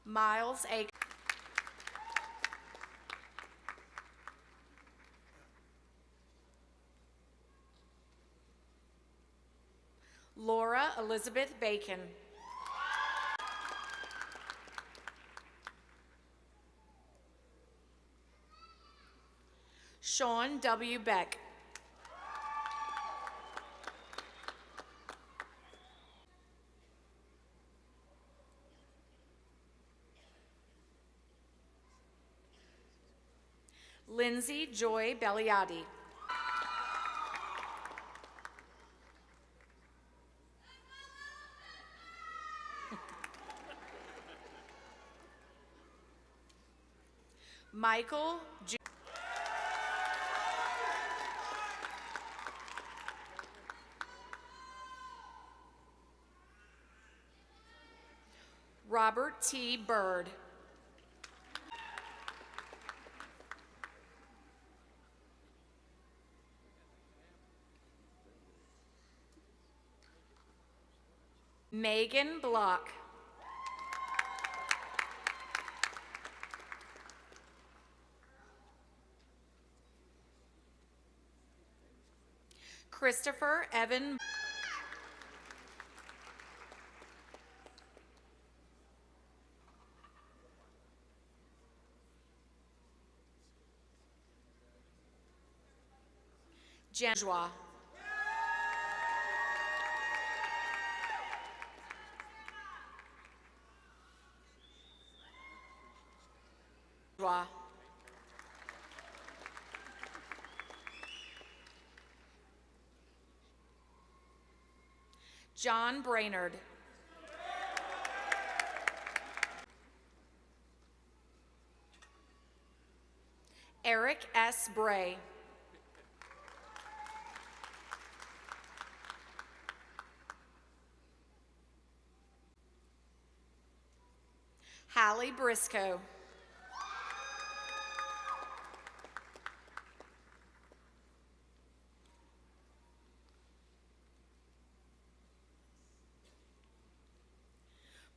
Miles A. Laura Elizabeth Bacon. Sean W. Beck. Lindsay Joy Belliati. Michael J. Robert T. Bird. Megan Block. Christopher Evan. Janjois. John Brainerd. Eric S. Bray. Hallie Briscoe.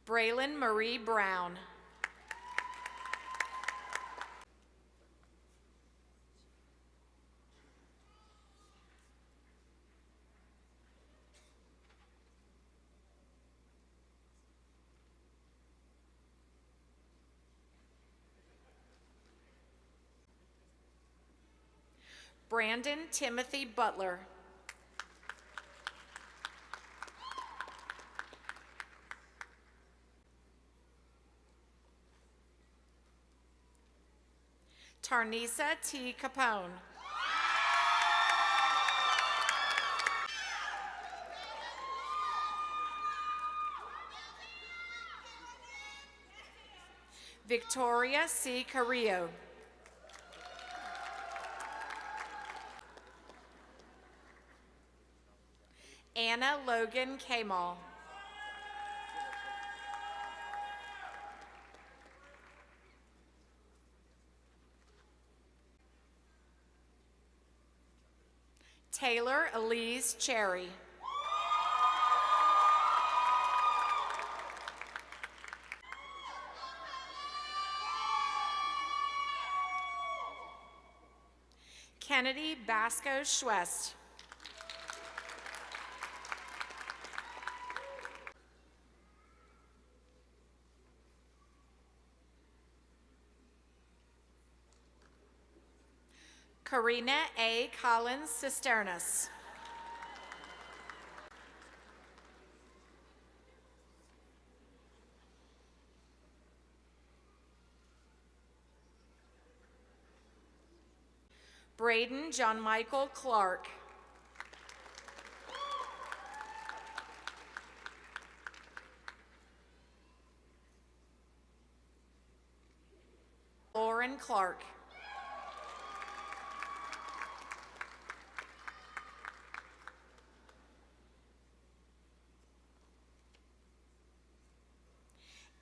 Braylon Marie Brown. Brandon Timothy Butler. Tarnisa T. Capone. Victoria C. Carrillo. Anna Logan Kamal. Taylor Elise Cherry. Kennedy Basco Schwest. Karina A. Collins Cisternas. Braden John Michael Clark. Lauren Clark.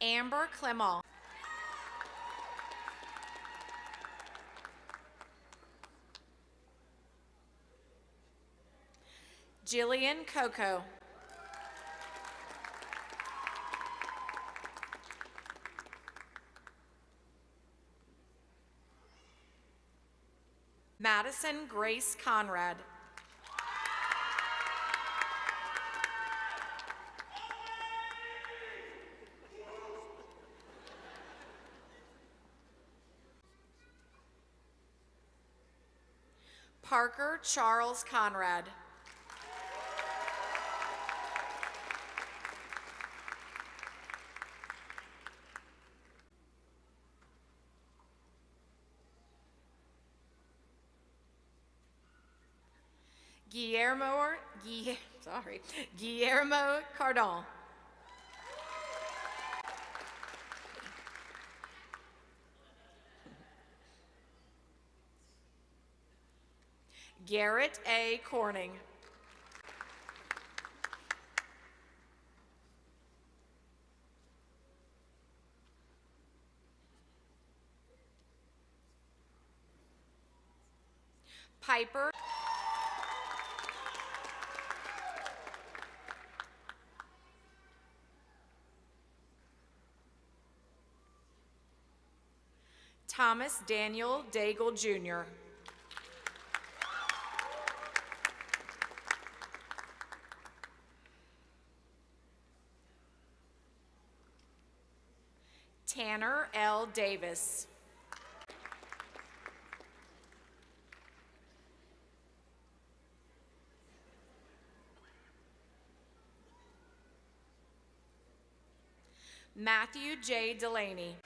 Amber Clement. Jillian Coco. Madison Grace Conrad. Parker Charles Conrad. Guillermo Cardon. Garrett A. Corning. Piper. Thomas Daniel Daigle Jr. Tanner L. Davis. Matthew J. Delaney.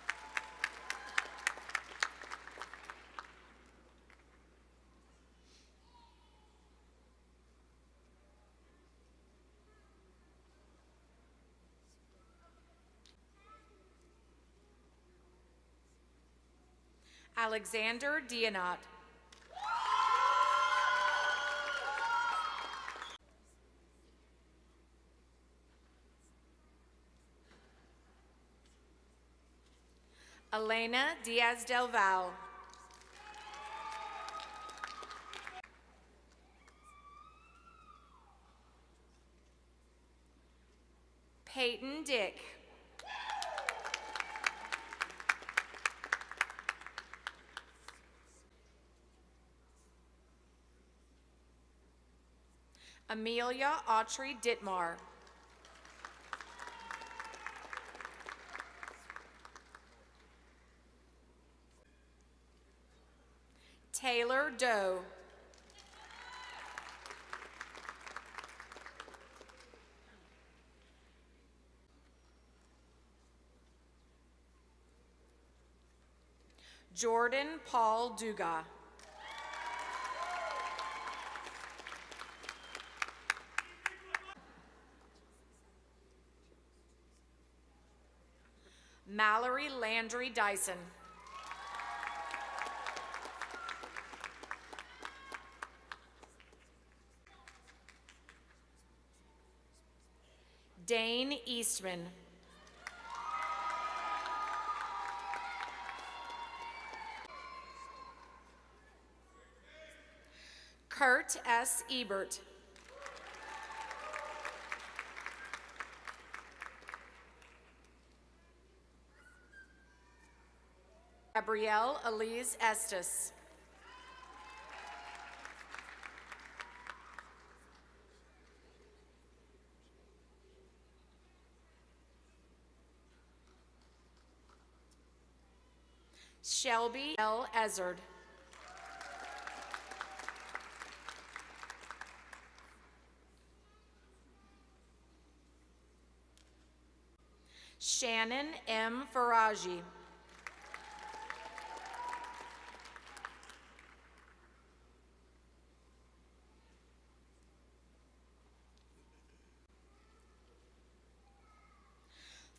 Alexander Dianat. Elena Diaz del Val. Peyton Dick. Amelia Autry Ditmar. Taylor Doe. Jordan Paul Duga. Mallory Landry Dyson. Dane Eastman. Kurt S. Ebert. Gabrielle Elise Estes. Shelby L. Ezard. Shannon M. Faraji.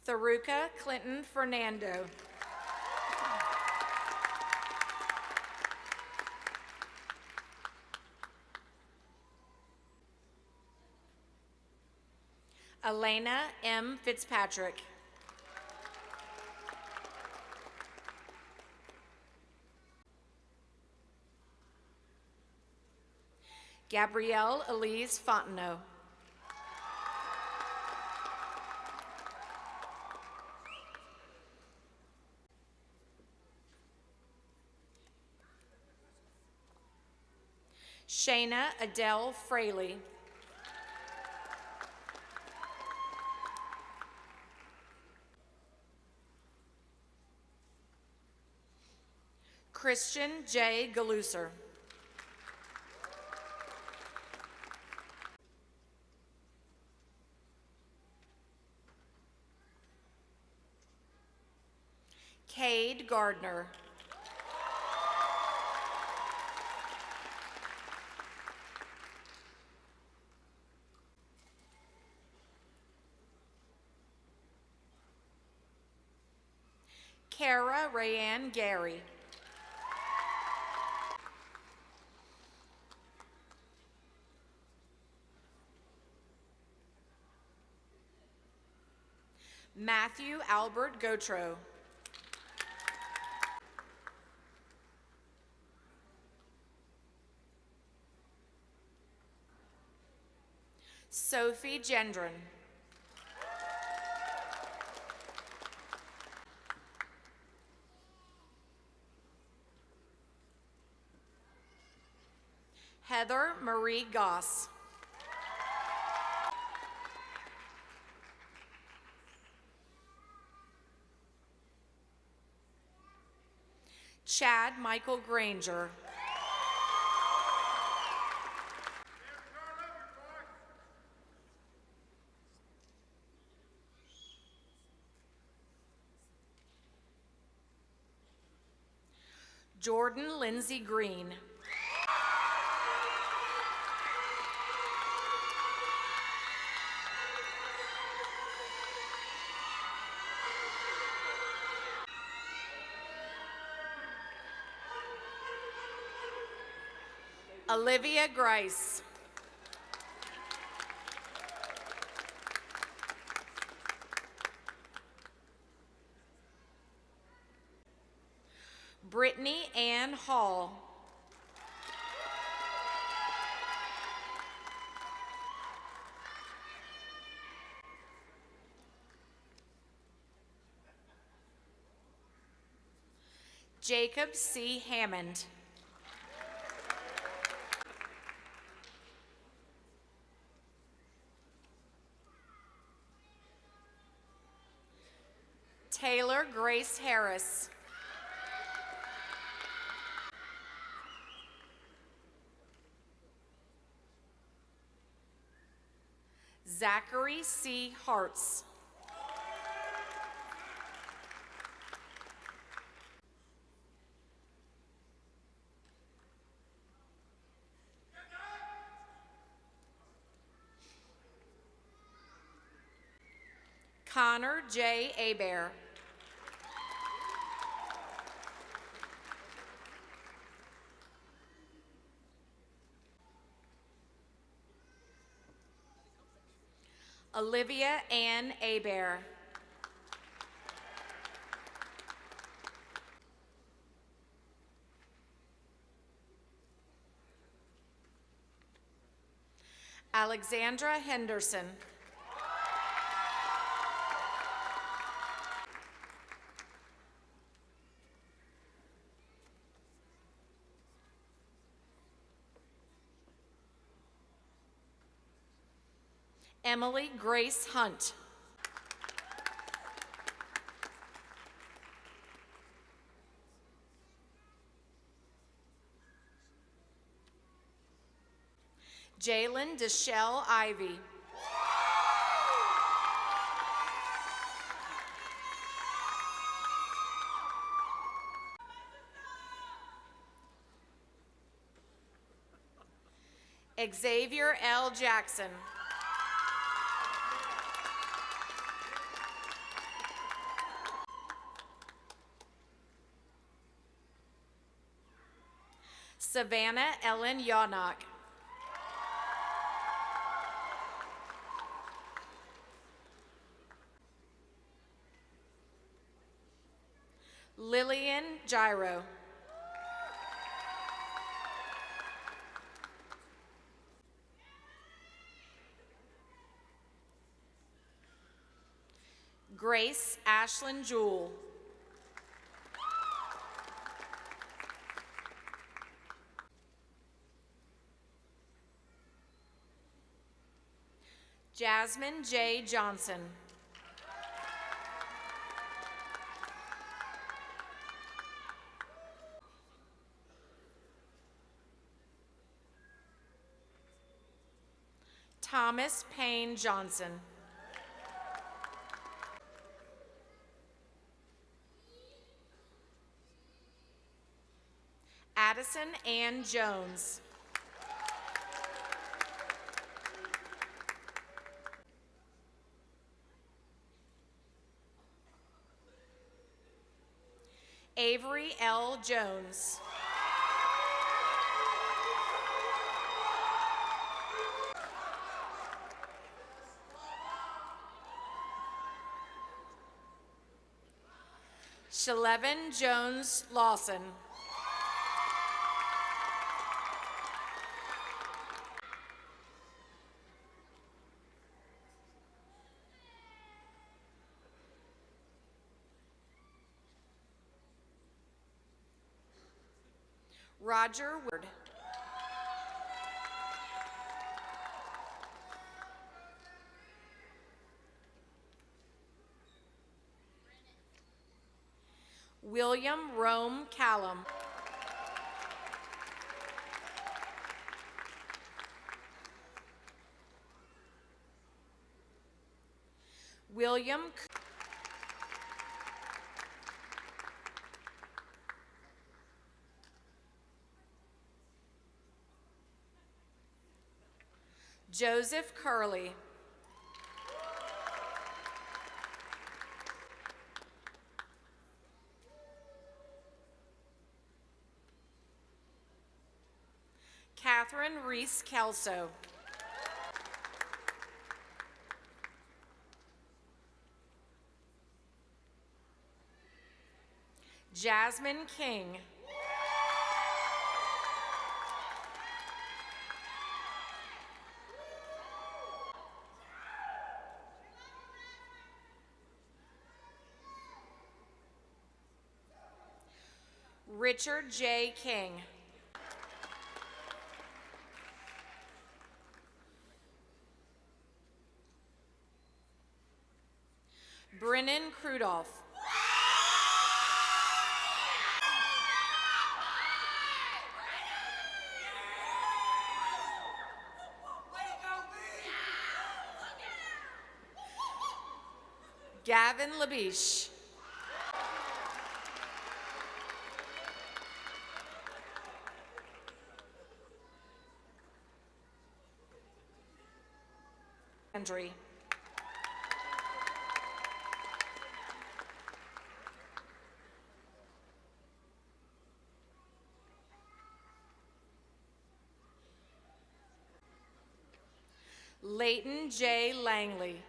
Tharuka Clinton Fernando. Elena M. Fitzpatrick. Gabrielle Elise Fontenot. Shayna Adele Fraley. Christian J. Galuser. Cade Gardner. Kara Rayanne Gary. Matthew Albert Gautreaux. Sophie Gendron. Heather Marie Goss. Chad Michael Granger. Jordan Lindsay Green. Olivia Grice. Brittany Ann Hall. Jacob C. Hammond. Taylor Grace Harris. Zachary C. Hartz. Connor J. Abear. Olivia Ann Abear. Alexandra Henderson. Emily Grace Hunt. Jalen Deshelle Ivy. Xavier L. Jackson. Savannah Ellen Yawnock. Lillian Gyro. Grace Ashlyn Jewell. Jasmine J. Johnson. Thomas Payne Johnson. Addison Ann Jones. Avery L. Jones. Shalevin Jones Lawson. Roger Ward. William Rome Callum. William Joseph Curley. Catherine Reese Kelso. Jasmine King. Richard J. King. Brennan Krudolph. Gavin Labiche. Landry. Leighton J. Langley.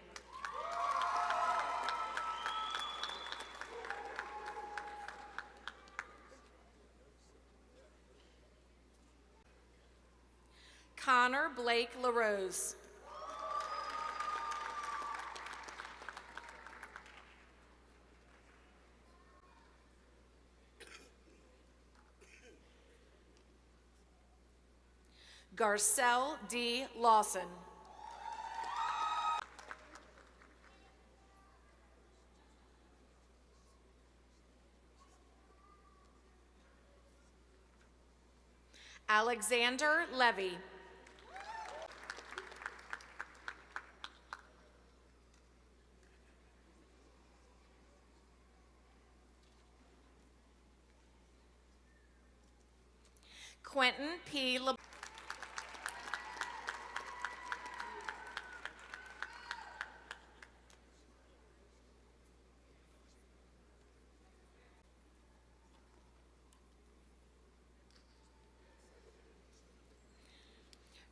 Connor Blake LaRose. Garcelle D. Lawson. Alexander Levy. Quentin P. Le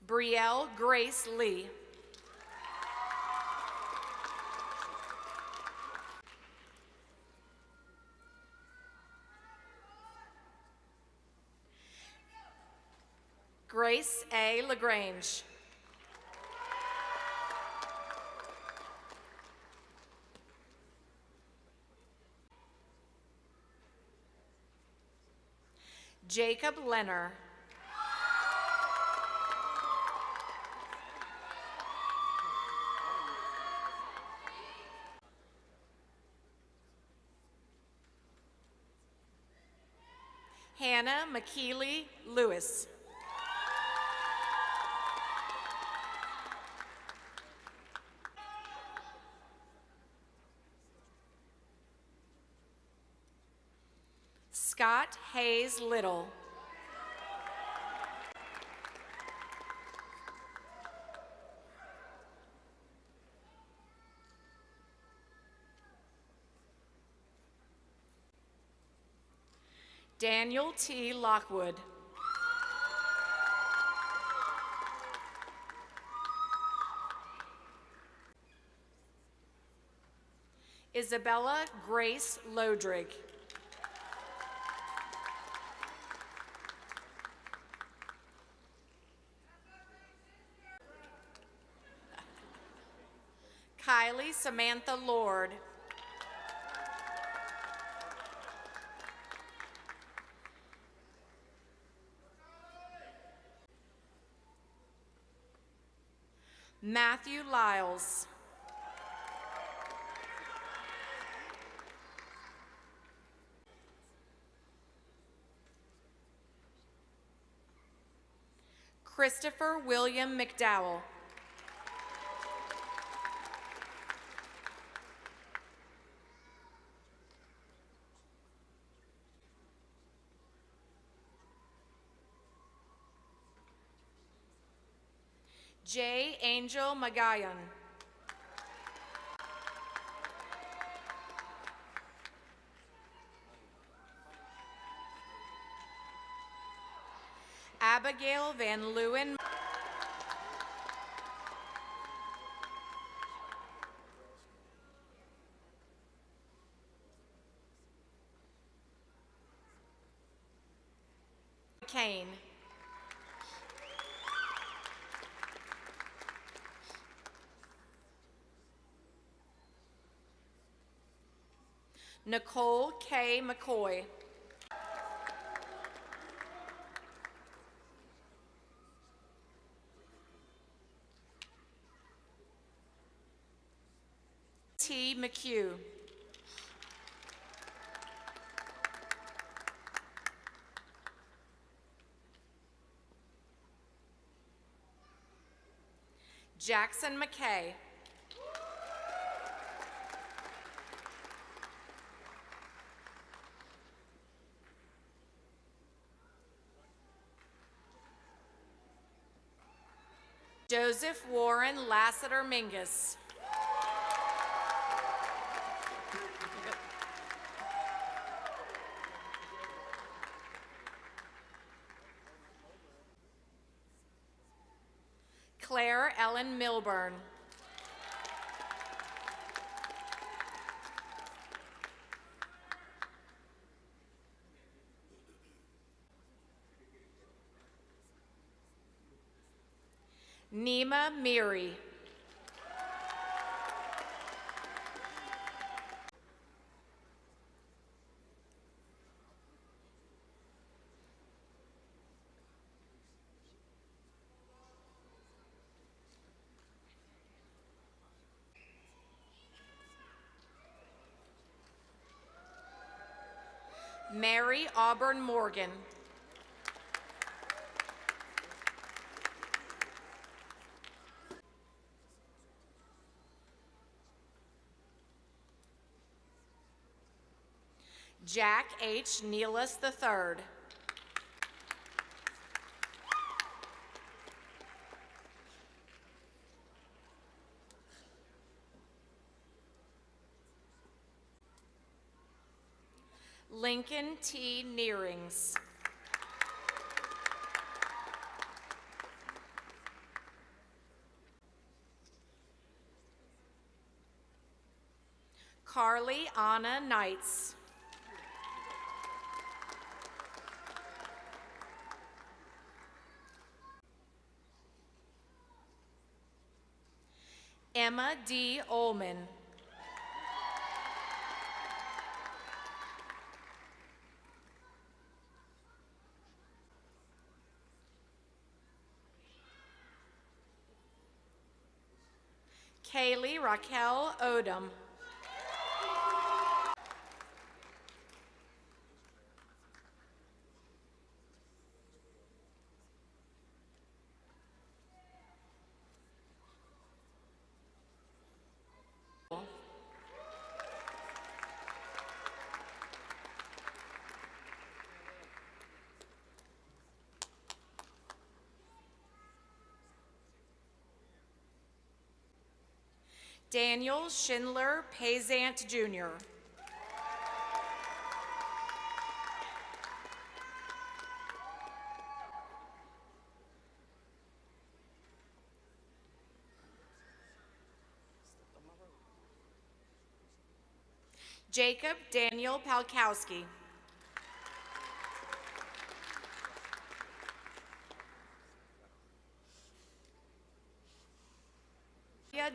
Brielle Grace Lee. Grace A. LaGrange. Jacob Lenner. Hannah McKeely Lewis. Scott Hayes Little. Daniel T. Lockwood. Isabella Grace Lodrig. Kylie Samantha Lord. Matthew Lyles. Christopher William McDowell. J. Angel Magayan. Abigail Van Leeuwen. Kane. Nicole K. McCoy. T. McHugh. Jackson McKay. Joseph Warren Lassiter Mingus. Claire Ellen Milburn. Nima Miri. Mary Auburn Morgan. Jack H. Nealis III. Lincoln T. Nearings. Carly Anna Knights. Emma D. Ullman. Kaylee Raquel Odom. Daniel Schindler Pazant Jr. Jacob Daniel Palkowski.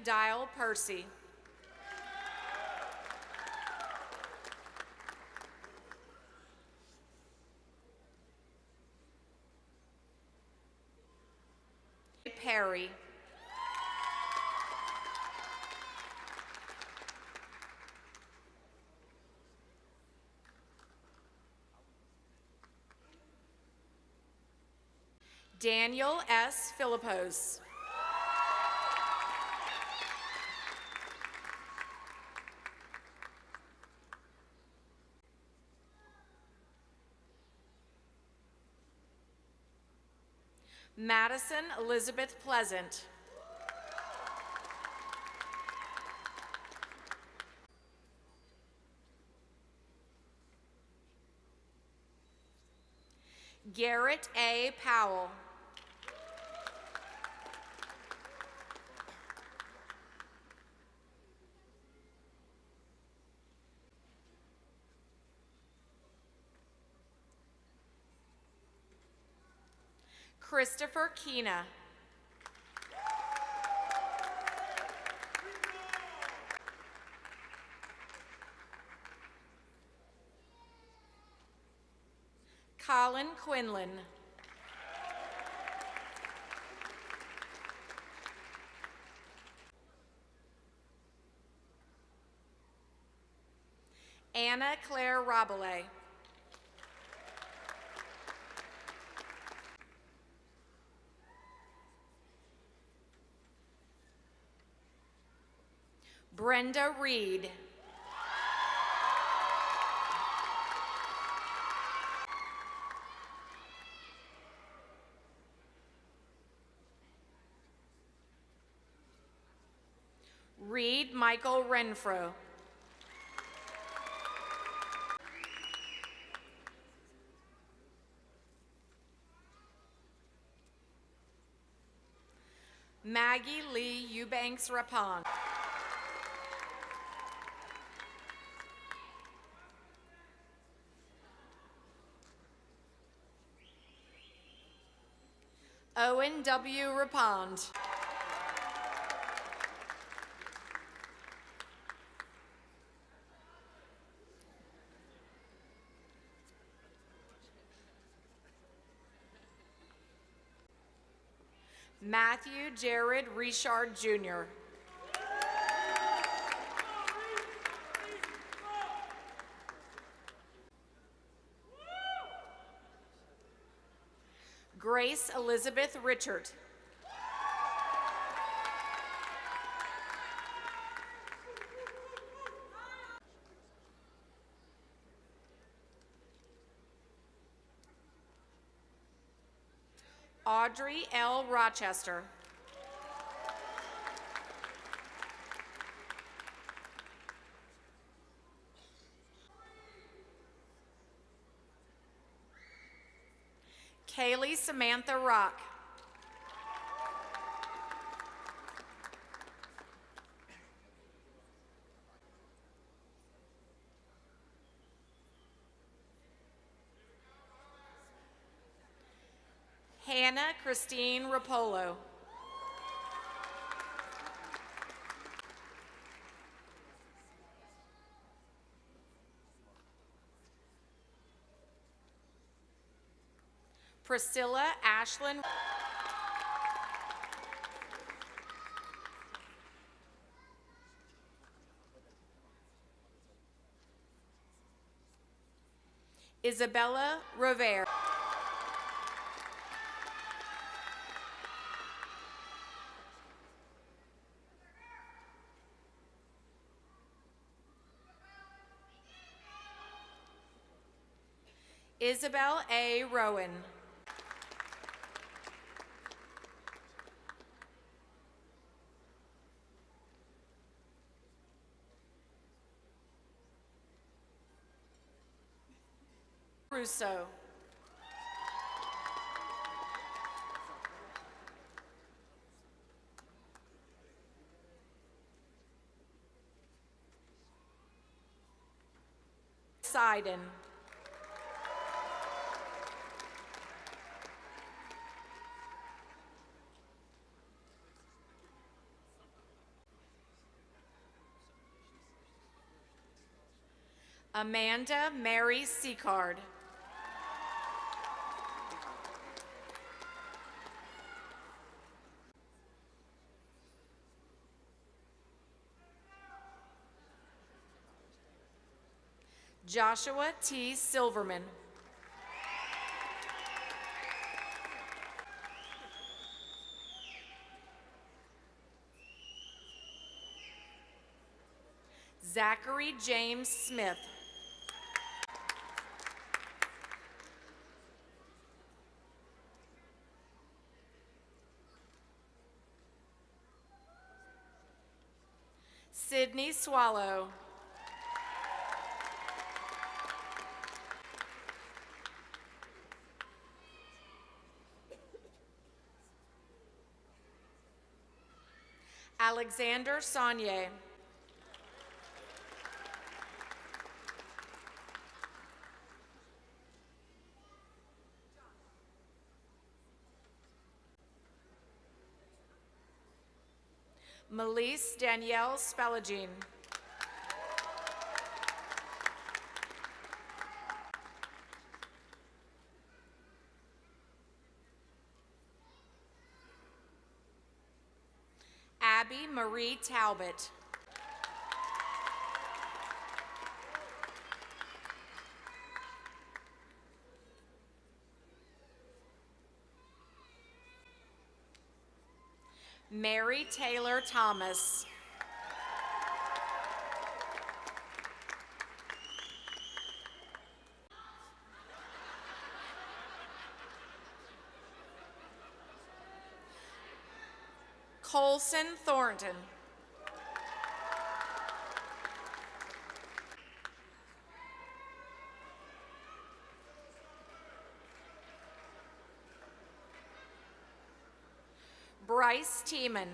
Dial Percy. Perry. Daniel S. Philippos. Madison Elizabeth Pleasant. Garrett A. Powell. Christopher Keena. Colin Quinlan. Anna Claire Rabelais. Brenda Reed. Reed Michael Renfro. Maggie Lee Eubanks Rapon. Owen W. Rapond. Matthew Jared Richard Jr. Grace Elizabeth Richard. Audrey L. Rochester. Kaylee Samantha Rock. Hannah Christine Rapolo. Priscilla Ashlyn. Isabella Rivera. Isabel A. Rowan. Russo. Sidon. Amanda Mary Seacard. Joshua T. Silverman. Zachary James Smith. Sydney Swallow. Alexander Saunier. Melise Danielle Spelagine. Abby Marie Talbot. Mary Taylor Thomas. Colson Thornton. Bryce Tiemann.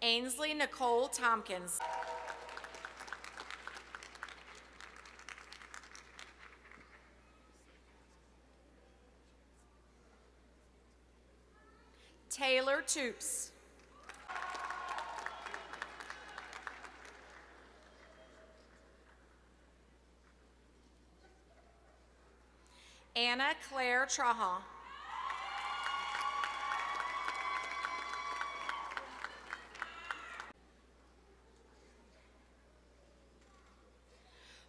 Ainsley Nicole Tompkins. Taylor Toops. Anna Claire Trahan.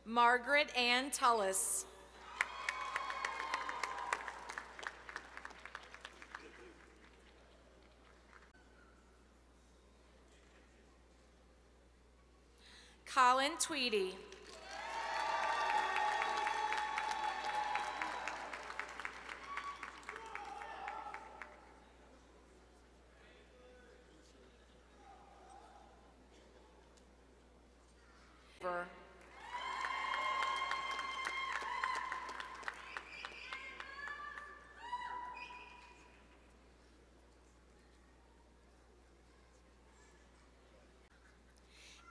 Margaret Ann Tullis. Colin Tweedy.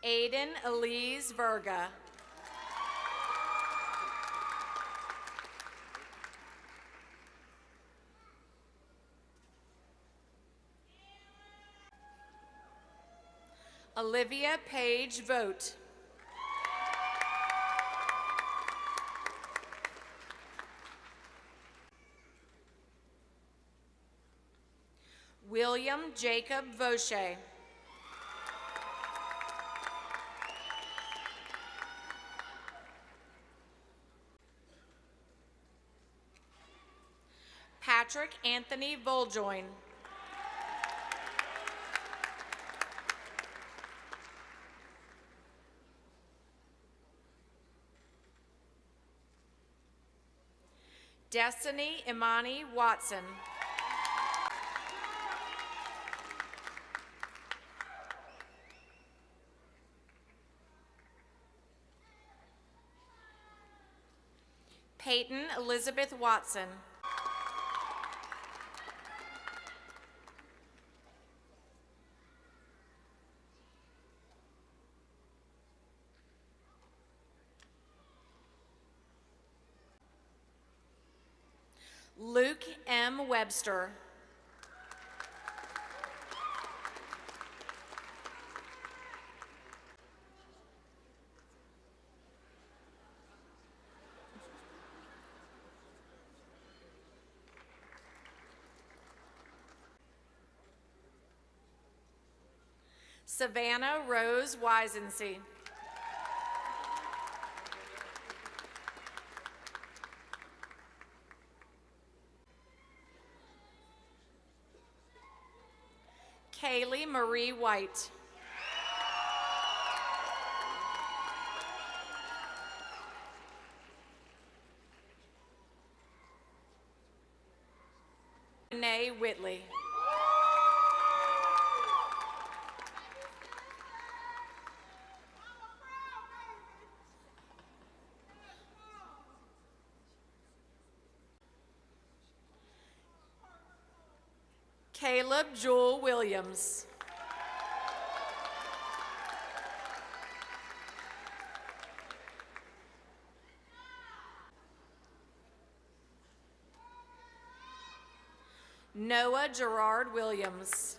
Aiden Elise Verga. Olivia Page Vogt. William Jacob Vaucher. Patrick Anthony Voljoin. Destiny Imani Watson. Peyton Elizabeth Watson. Luke M. Webster. Savannah Rose Wisensee. Kaylee Marie White. Renee Whitley. Caleb Jewel Williams. Noah Gerard Williams.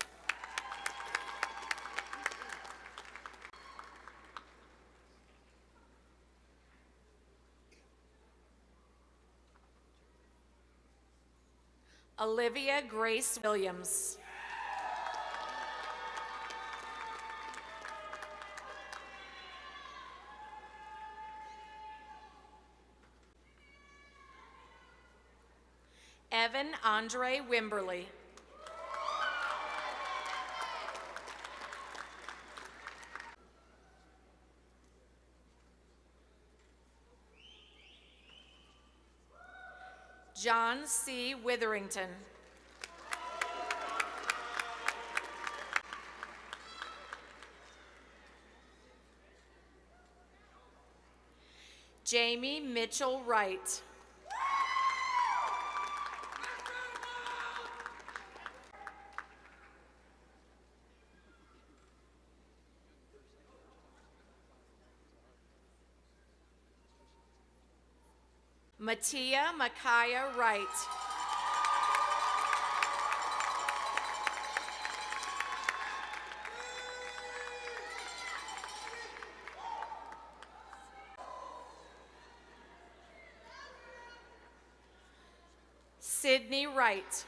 Olivia Grace Williams. Evan Andre Wimberly. John C. Witherington. Jamie Mitchell Wright. Mattia Micaiah Wright. Sydney Wright.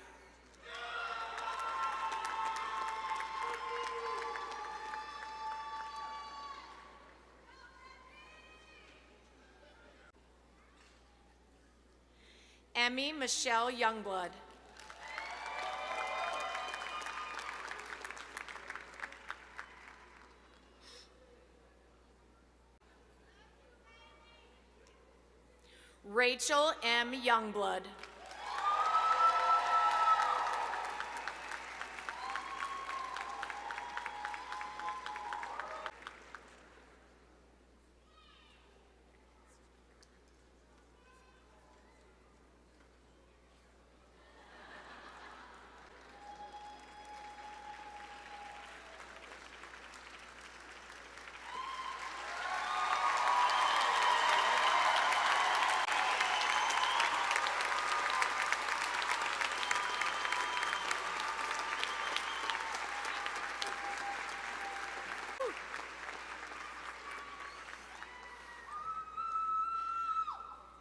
Emmy Michelle Youngblood. Rachel M. Youngblood.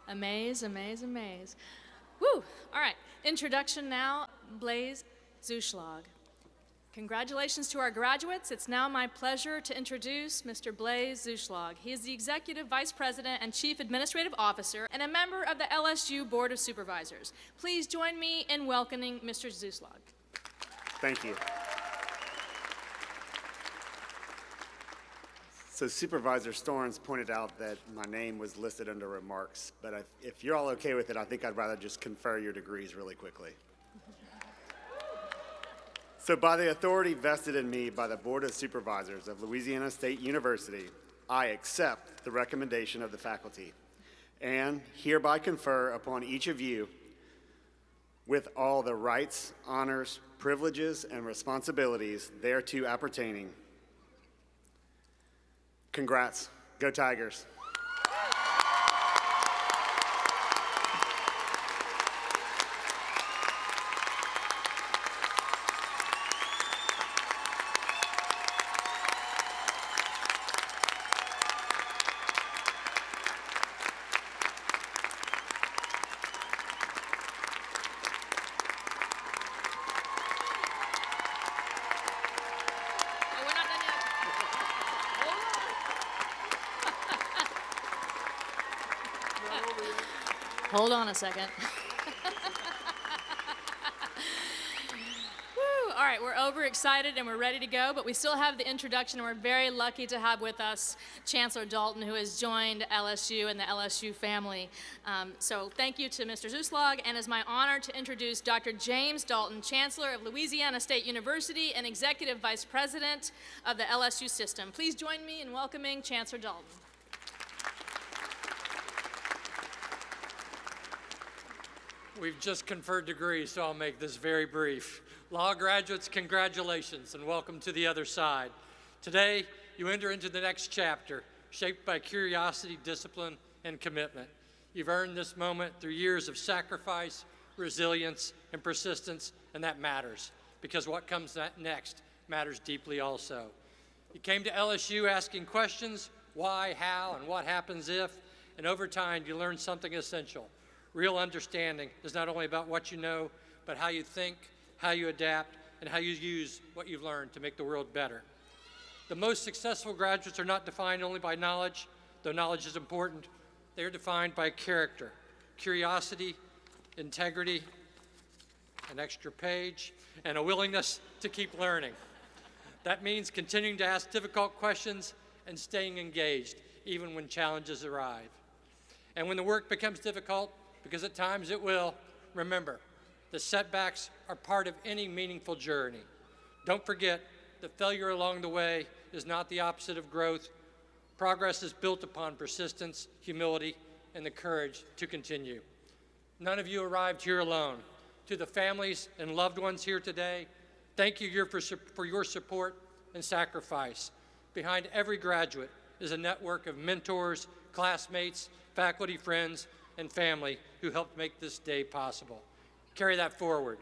Amaze, amaze, amaze. Woo! All right, introduction now, Blaise Zuschlag. Congratulations to our graduates. It's now my pleasure to introduce Mr. Blaise Zuschlag. He is the Executive Vice President and Chief Administrative Officer and a member of the LSU Board of Supervisors. Please join me in welcoming Mr. Zuschlag. Thank you. So Supervisor Storms pointed out that my name was listed under remarks, but if you're all okay with it, I think I'd rather just confer your degrees really quickly. So by the authority vested in me by the Board of Supervisors of Louisiana State University, I accept the recommendation of the faculty and hereby confer upon each of you with all the rights, honors, privileges, and responsibilities thereto appertaining. Congrats. Go Tigers. Hold on a second. Woo, all right, we're overexcited and we're ready to go, but we still have the introduction, and we're very lucky to have with us Chancellor Dalton, who has joined LSU and the LSU family. So thank you to Mr. Zuschlag, and it's my honor to introduce Dr. James Dalton, Chancellor of Louisiana State University and Executive Vice President of the LSU system. Please join me in welcoming Chancellor Dalton. We've just conferred degrees, so I'll make this very brief. Law graduates, congratulations and welcome to the other side. Today, you enter into the next chapter, shaped by curiosity, discipline, and commitment. You've earned this moment through years of sacrifice, resilience, and persistence, and that matters, because what comes next matters deeply also. You came to LSU asking questions, why, how, and what happens if, and over time, you learned something essential. Real understanding is not only about what you know, but how you think, how you adapt, and how you use what you've learned to make the world better. The most successful graduates are not defined only by knowledge, though knowledge is important. They are defined by character, curiosity, integrity, an extra page, and a willingness to keep learning. That means continuing to ask difficult questions and staying engaged, even when challenges arrive. And when the work becomes difficult, because at times it will, remember, the setbacks are part of any meaningful journey. Don't forget that failure along the way is not the opposite of growth. Progress is built upon persistence, humility, and the courage to continue. None of you arrived here alone. To the families and loved ones here today, thank you for your support and sacrifice. Behind every graduate is a network of mentors, classmates, faculty, friends, and family who helped make this day possible. Carry that forward.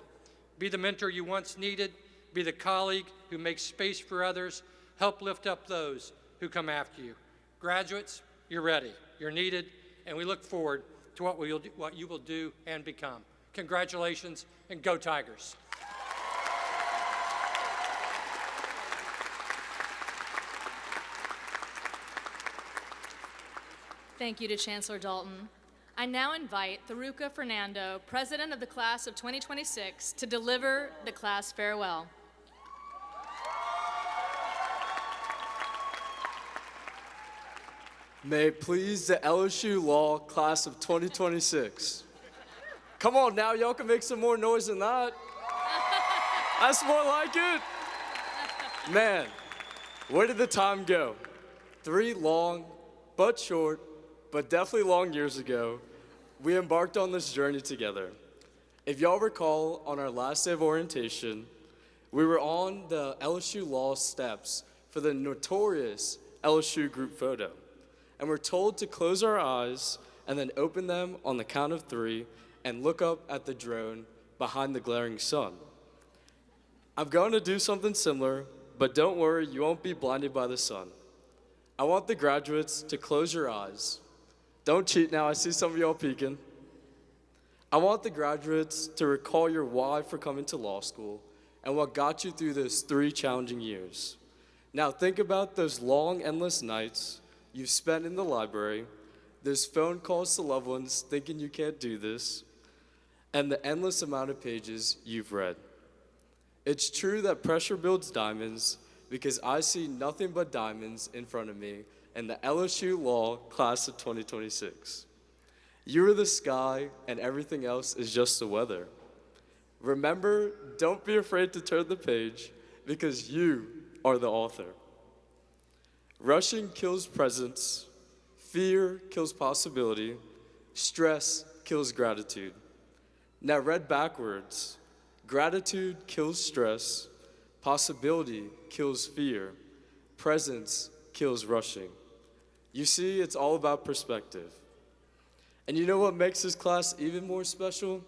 Be the mentor you once needed. Be the colleague who makes space for others. Help lift up those who come after you. Graduates, you're ready. You're needed, and we look forward to what you will do and become. Congratulations, and go Tigers. Thank you to Chancellor Dalton. I now invite Tharuka Fernando, President of the Class of 2026, to deliver the class farewell. May it please the LSU Law Class of 2026. Come on now, y'all can make some more noise than that. That's more like it. Man, where did the time go? 3 long, but short, but definitely long years ago, we embarked on this journey together. If y'all recall, on our last day of orientation, we were on the LSU Law steps for the notorious LSU group photo. And we're told to close our eyes and then open them on the count of 3 and look up at the drone behind the glaring sun. I'm going to do something similar, but don't worry, you won't be blinded by the sun. I want the graduates to close your eyes. Don't cheat now, I see some of y'all peeking. I want the graduates to recall your why for coming to law school and what got you through those 3 challenging years. Now think about those long, endless nights you've spent in the library, those phone calls to loved ones thinking you can't do this, and the endless amount of pages you've read. It's true that pressure builds diamonds because I see nothing but diamonds in front of me in the LSU Law Class of 2026. You are the sky and everything else is just the weather. Remember, don't be afraid to turn the page because you are the author. Rushing kills presence, fear kills possibility, stress kills gratitude. Now read backwards, gratitude kills stress, possibility kills fear, presence kills rushing. You see, it's all about perspective. And you know what makes this class even more special?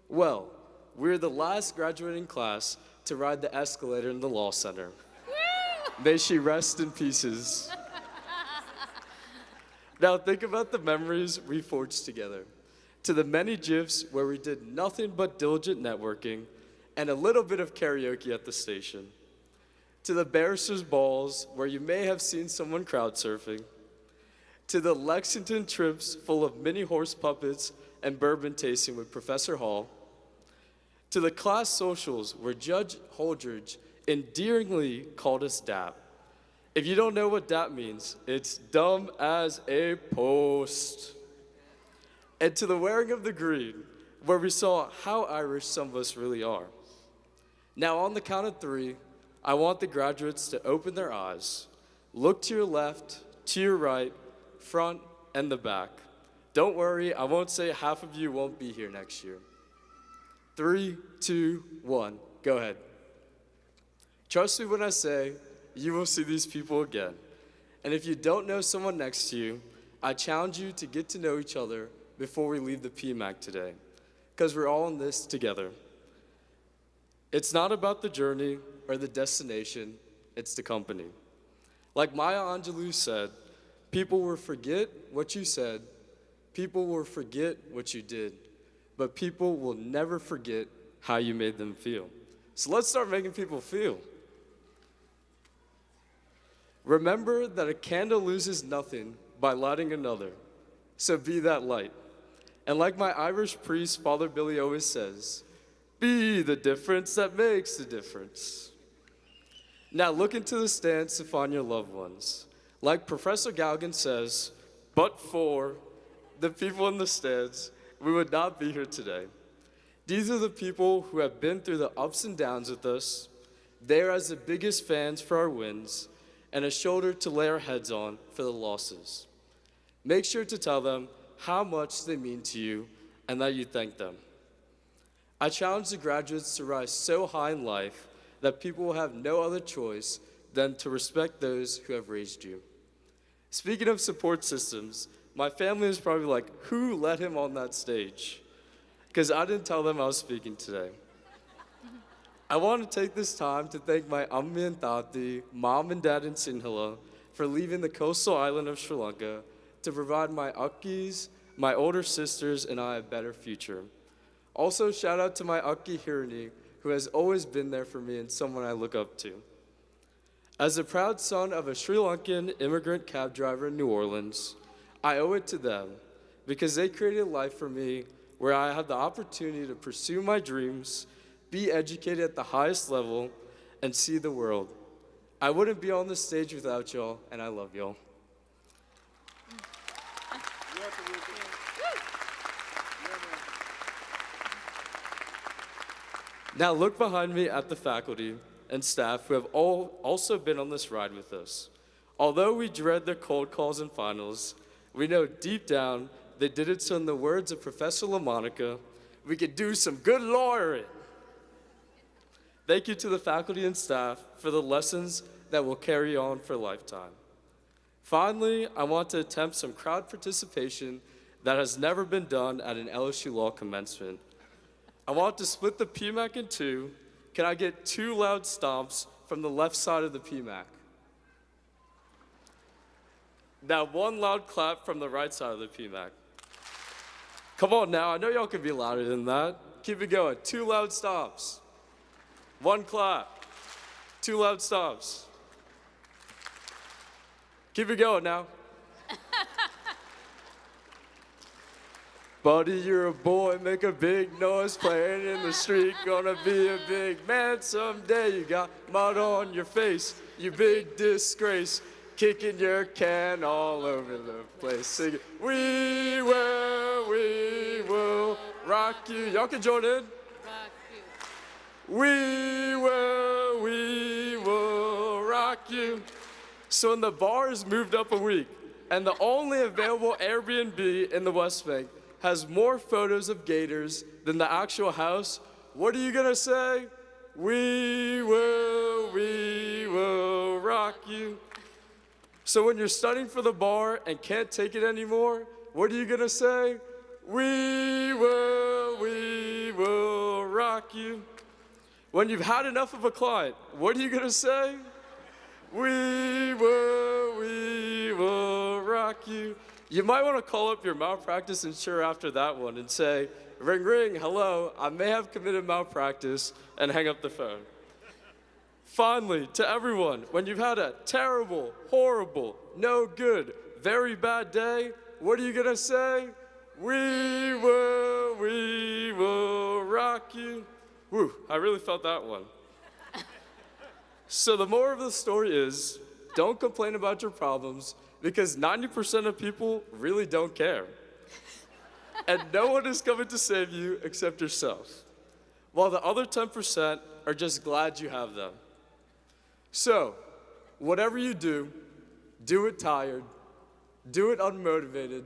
Well, we're the last graduating class to ride the escalator in the Law Center. May she rest in pieces. Now think about the memories we forged together. To the many GIFs where we did nothing but diligent networking and a little bit of karaoke at the station. To the barristers' balls where you may have seen someone crowd surfing. To the Lexington trips full of mini horse puppets and bourbon tasting with Professor Hall. To the class socials where Judge Holdridge endearingly called us DAP. If you don't know what DAP means, it's dumb as a post. And to the wearing of the green, where we saw how Irish some of us really are. Now on the count of 3, I want the graduates to open their eyes, look to your left, to your right, front, and the back. Don't worry, I won't say half of you won't be here next year. 3, 2, 1, go ahead. Trust me when I say, you will see these people again. And if you don't know someone next to you, I challenge you to get to know each other before we leave the PMAC today, because we're all in this together. It's not about the journey or the destination, it's the company. Like Maya Angelou said, people will forget what you said, people will forget what you did, but people will never forget how you made them feel. So let's start making people feel. Remember that a candle loses nothing by lighting another, so be that light. And like my Irish priest, Father Billy, always says, be the difference that makes the difference. Now look into the stands to find your loved ones. Like Professor Galgan says, but for the people in the stands, we would not be here today. These are the people who have been through the ups and downs with us. They are as the biggest fans for our wins, and a shoulder to lay our heads on for the losses. Make sure to tell them how much they mean to you and that you thank them. I challenge the graduates to rise so high in life that people will have no other choice than to respect those who have raised you. Speaking of support systems, my family is probably like, who let him on that stage? Because I didn't tell them I was speaking today. I want to take this time to thank my Ammi and Tati, mom and dad in Sinhala, for leaving the coastal island of Sri Lanka to provide my Akkis, my older sisters, and I a better future. Also, shout out to my Akki Hirani, who has always been there for me and someone I look up to. As the proud son of a Sri Lankan immigrant cab driver in New Orleans, I owe it to them because they created a life for me where I have the opportunity to pursue my dreams, be educated at the highest level, and see the world. I wouldn't be on this stage without y'all, and I love y'all. Now look behind me at the faculty and staff who have all also been on this ride with us. Although we dread the cold calls and finals, we know deep down they did it so in the words of Professor LaMonica, we could do some good lawyering. Thank you to the faculty and staff for the lessons that will carry on for a lifetime. Finally, I want to attempt some crowd participation that has never been done at an LSU Law commencement. I want to split the PMAC in two. Can I get 2 loud stomps from the left side of the PMAC? Now 1 loud clap from the right side of the PMAC. Come on now, I know y'all can be louder than that. Keep it going, 2 loud stomps. 1 clap, 2 loud stomps. Keep it going now. Buddy, you're a boy, make a big noise, playing in the street, gonna be a big man someday. You got mud on your face, you big disgrace, kicking your can all over the place. Sing it, we will rock you. Y'all can join in. Rock you. We will rock you. So when the bar is moved up a week, and the only available Airbnb in the West Bank has more photos of gators than the actual house, what are you gonna say? We will rock you. So when you're studying for the bar and can't take it anymore, what are you gonna say? We will rock you. When you've had enough of a client, what are you gonna say? We will rock you. You might want to call up your malpractice insurer after that one and say, ring, ring, hello, I may have committed malpractice, and hang up the phone. Finally, to everyone, when you've had a terrible, horrible, no good, very bad day, what are you gonna say? We will rock you. Whew, I really felt that one. So the moral of the story is, don't complain about your problems, because 90% of people really don't care. And no one is coming to save you except yourself, while the other 10% are just glad you have them. So, whatever you do it tired, do it unmotivated,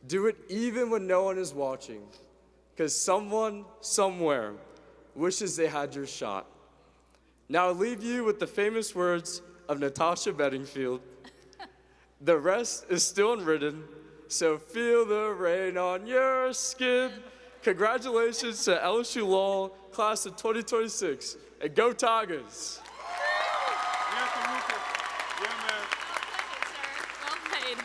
do it even when no one is watching, because someone, somewhere, wishes they had your shot. Now I leave you with the famous words of Natasha Bedingfield. The rest is still unwritten, so feel the rain on your skin. Congratulations to LSU Law, class of 2026, and go Tigers! Well played.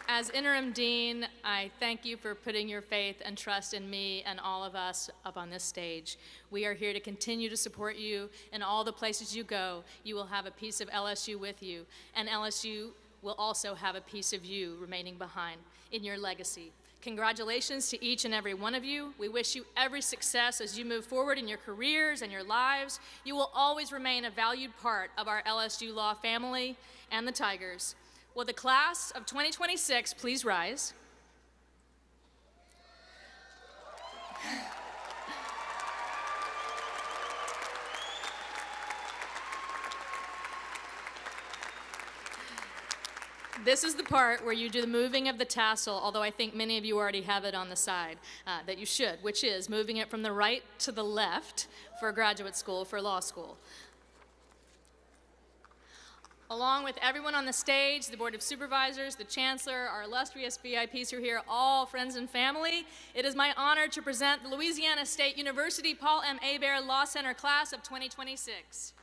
As interim dean, I thank you for putting your faith and trust in me and all of us up on this stage. We are here to continue to support you in all the places you go. You will have a piece of LSU with you, and LSU will also have a piece of you remaining behind in your legacy. Congratulations to each and every one of you. We wish you every success as you move forward in your careers and your lives. You will always remain a valued part of our LSU Law family and the Tigers. Will the class of 2026 please rise? This is the part where you do the moving of the tassel, although I think many of you already have it on the side that you should, which is moving it from the right to the left for graduate school, for law school. Along with everyone on the stage, the Board of Supervisors, the Chancellor, our illustrious VIPs who are here, all friends and family, it is my honor to present the Louisiana State University Paul M. Hebert Law Center Class of 2026.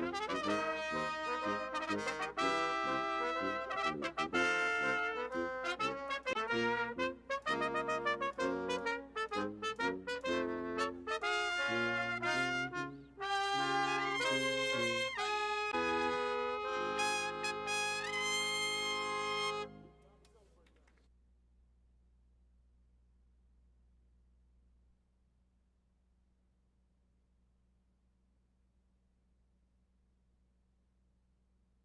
you.